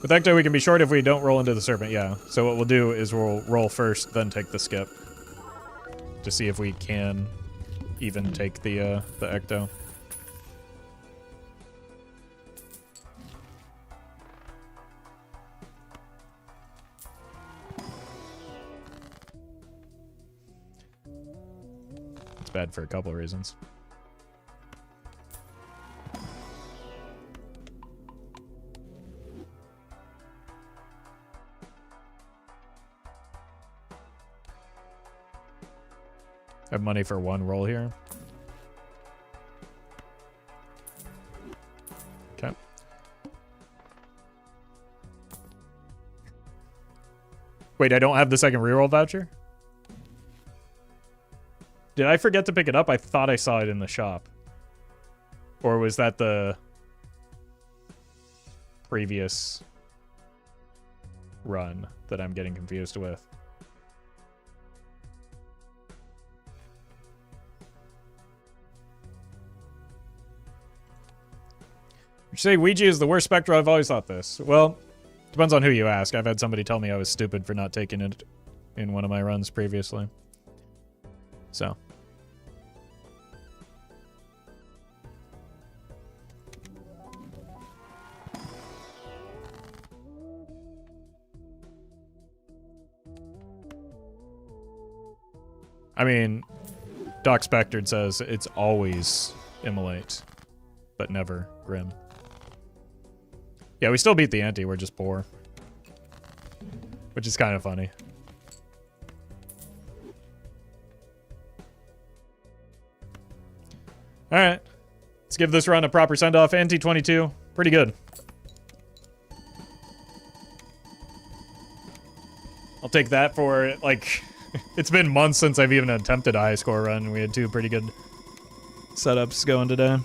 With Ecto, we can be short if we don't roll into the Serpent, yeah. So what we'll do is we'll roll first, then take the skip. To see if we can even take the Ecto. It's bad for a couple of reasons. I have money for one roll here. Okay. Wait, I don't have the second reroll voucher? Did I forget to pick it up? I thought I saw it in the shop. Or was that the previous run that I'm getting confused with? You say Ouija is the worst Spectre? I've always thought this. Well, depends on who you ask. I've had somebody tell me I was stupid for not taking it in one of my runs previously. So. I mean, Doc Spectred says it's always Immolate, but never Grim. Yeah, we still beat the ante, we're just poor. Which is kind of funny. Alright. Let's give this run a proper send-off. Ante 22. Pretty good. I'll take that for, like... It's been months since I've even attempted a high score run. We had two pretty good setups going today.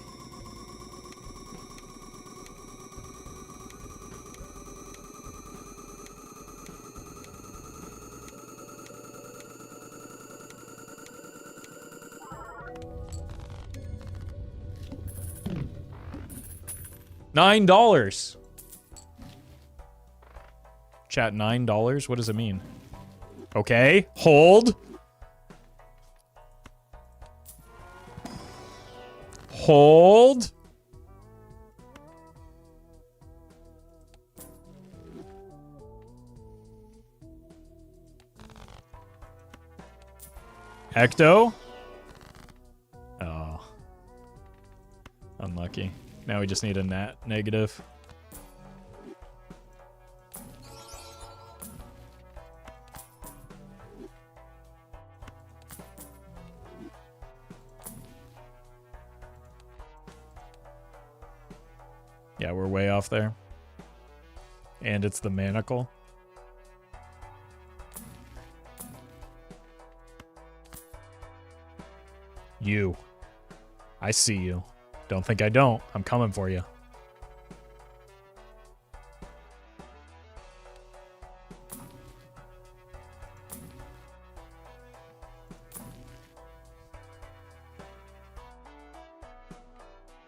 $9. Chat, $9? What does it mean? Okay, hold. Hold. Ecto? Oh. Unlucky. Now we just need a nat negative. Yeah, we're way off there. And it's the manacle. You. I see you. Don't think I don't. I'm coming for you.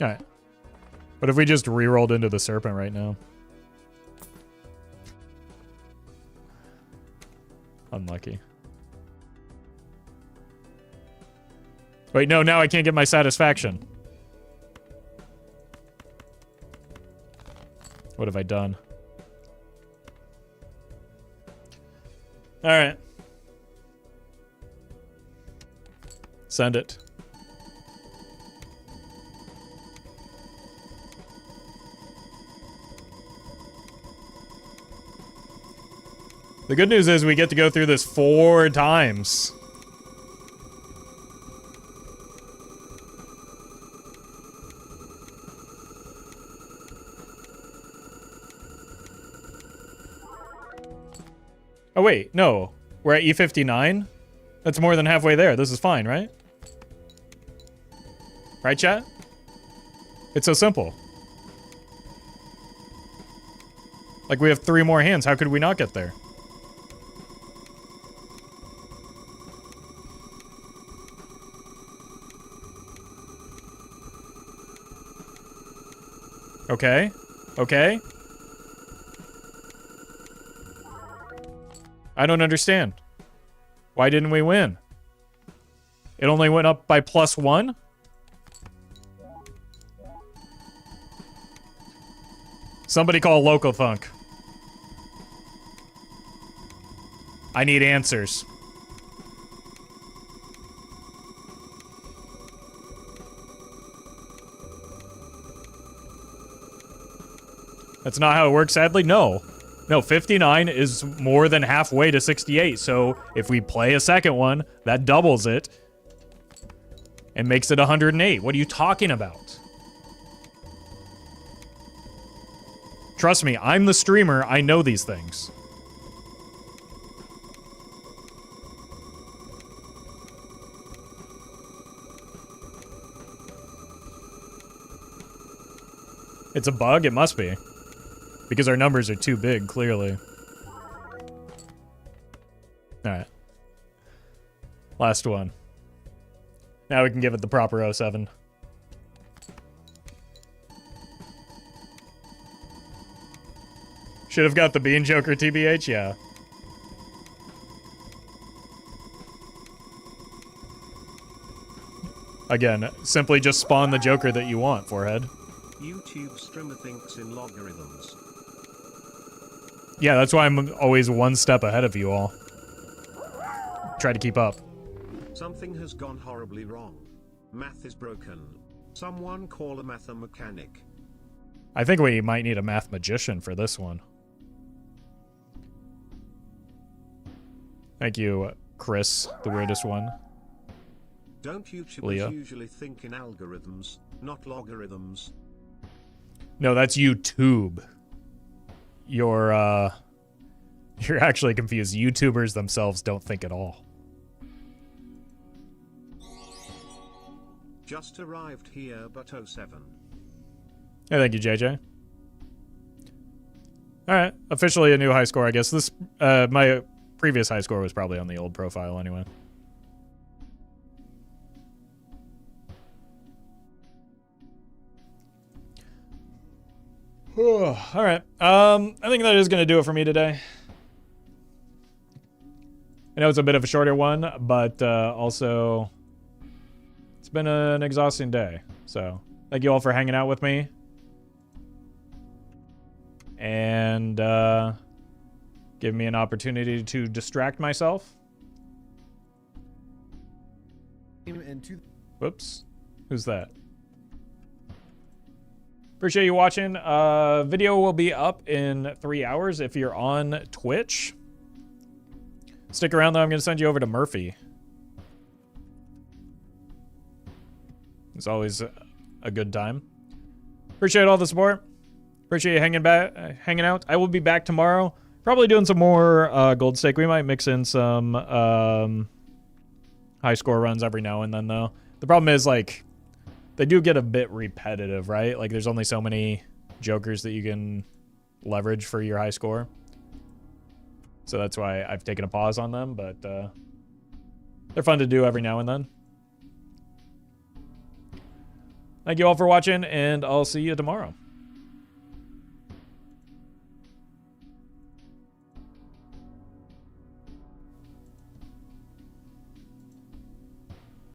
Alright. What if we just re-rolled into the serpent right now? Unlucky. Wait, no, now I can't get my satisfaction. What have I done? Alright. Send it. The good news is we get to go through this 4 times. Oh wait, no. We're at E59? That's more than halfway there. This is fine, right? Right, chat? It's so simple. Like, we have 3 more hands. How could we not get there? Okay. Okay. I don't understand. Why didn't we win? It only went up by +1? Somebody call Local Thunk. I need answers. That's not how it works, sadly? No. No, 59 is more than halfway to 68, so if we play a second one, that doubles it. and makes it 108. What are you talking about? Trust me, I'm the streamer. I know these things. It's a bug? It must be. Because our numbers are too big, clearly. Alright. Last one. Now we can give it the proper 07. Should have got the Bean Joker TBH, yeah. Again, simply just spawn the Joker that you want, Forehead. YouTube streamer thinks in logarithms. Yeah, that's why I'm always one step ahead of you all. Try to keep up. Something has gone horribly wrong. Math is broken. Someone call a math mechanic. I think we might need a math magician for this one. Thank you, Chris, the weirdest one. Don't YouTubers Leah. usually think in algorithms, not logarithms? No, that's YouTube. You're actually confused. YouTubers themselves don't think at all. Just arrived here, but 07. Yeah, thank you, JJ. All right, officially a new high score, I guess. This, my previous high score was probably on the old profile anyway. All right. I think that is going to do it for me today. I know it's a bit of a shorter one, but also it's been an exhausting day. So thank you all for hanging out with me. And give me an opportunity to distract myself. Whoops. Who's that? Appreciate you watching. Video will be up in 3 hours if you're on Twitch. Stick around though, I'm going to send you over to Murphy. It's always a good time. Appreciate all the support. Appreciate you hanging out. I will be back tomorrow. Probably doing some more gold stake. We might mix in some high score runs every now and then though. The problem is like they do get a bit repetitive, right? Like there's only so many jokers that you can leverage for your high score. So that's why I've taken a pause on them, but they're fun to do every now and then. Thank you all for watching, and I'll see you tomorrow.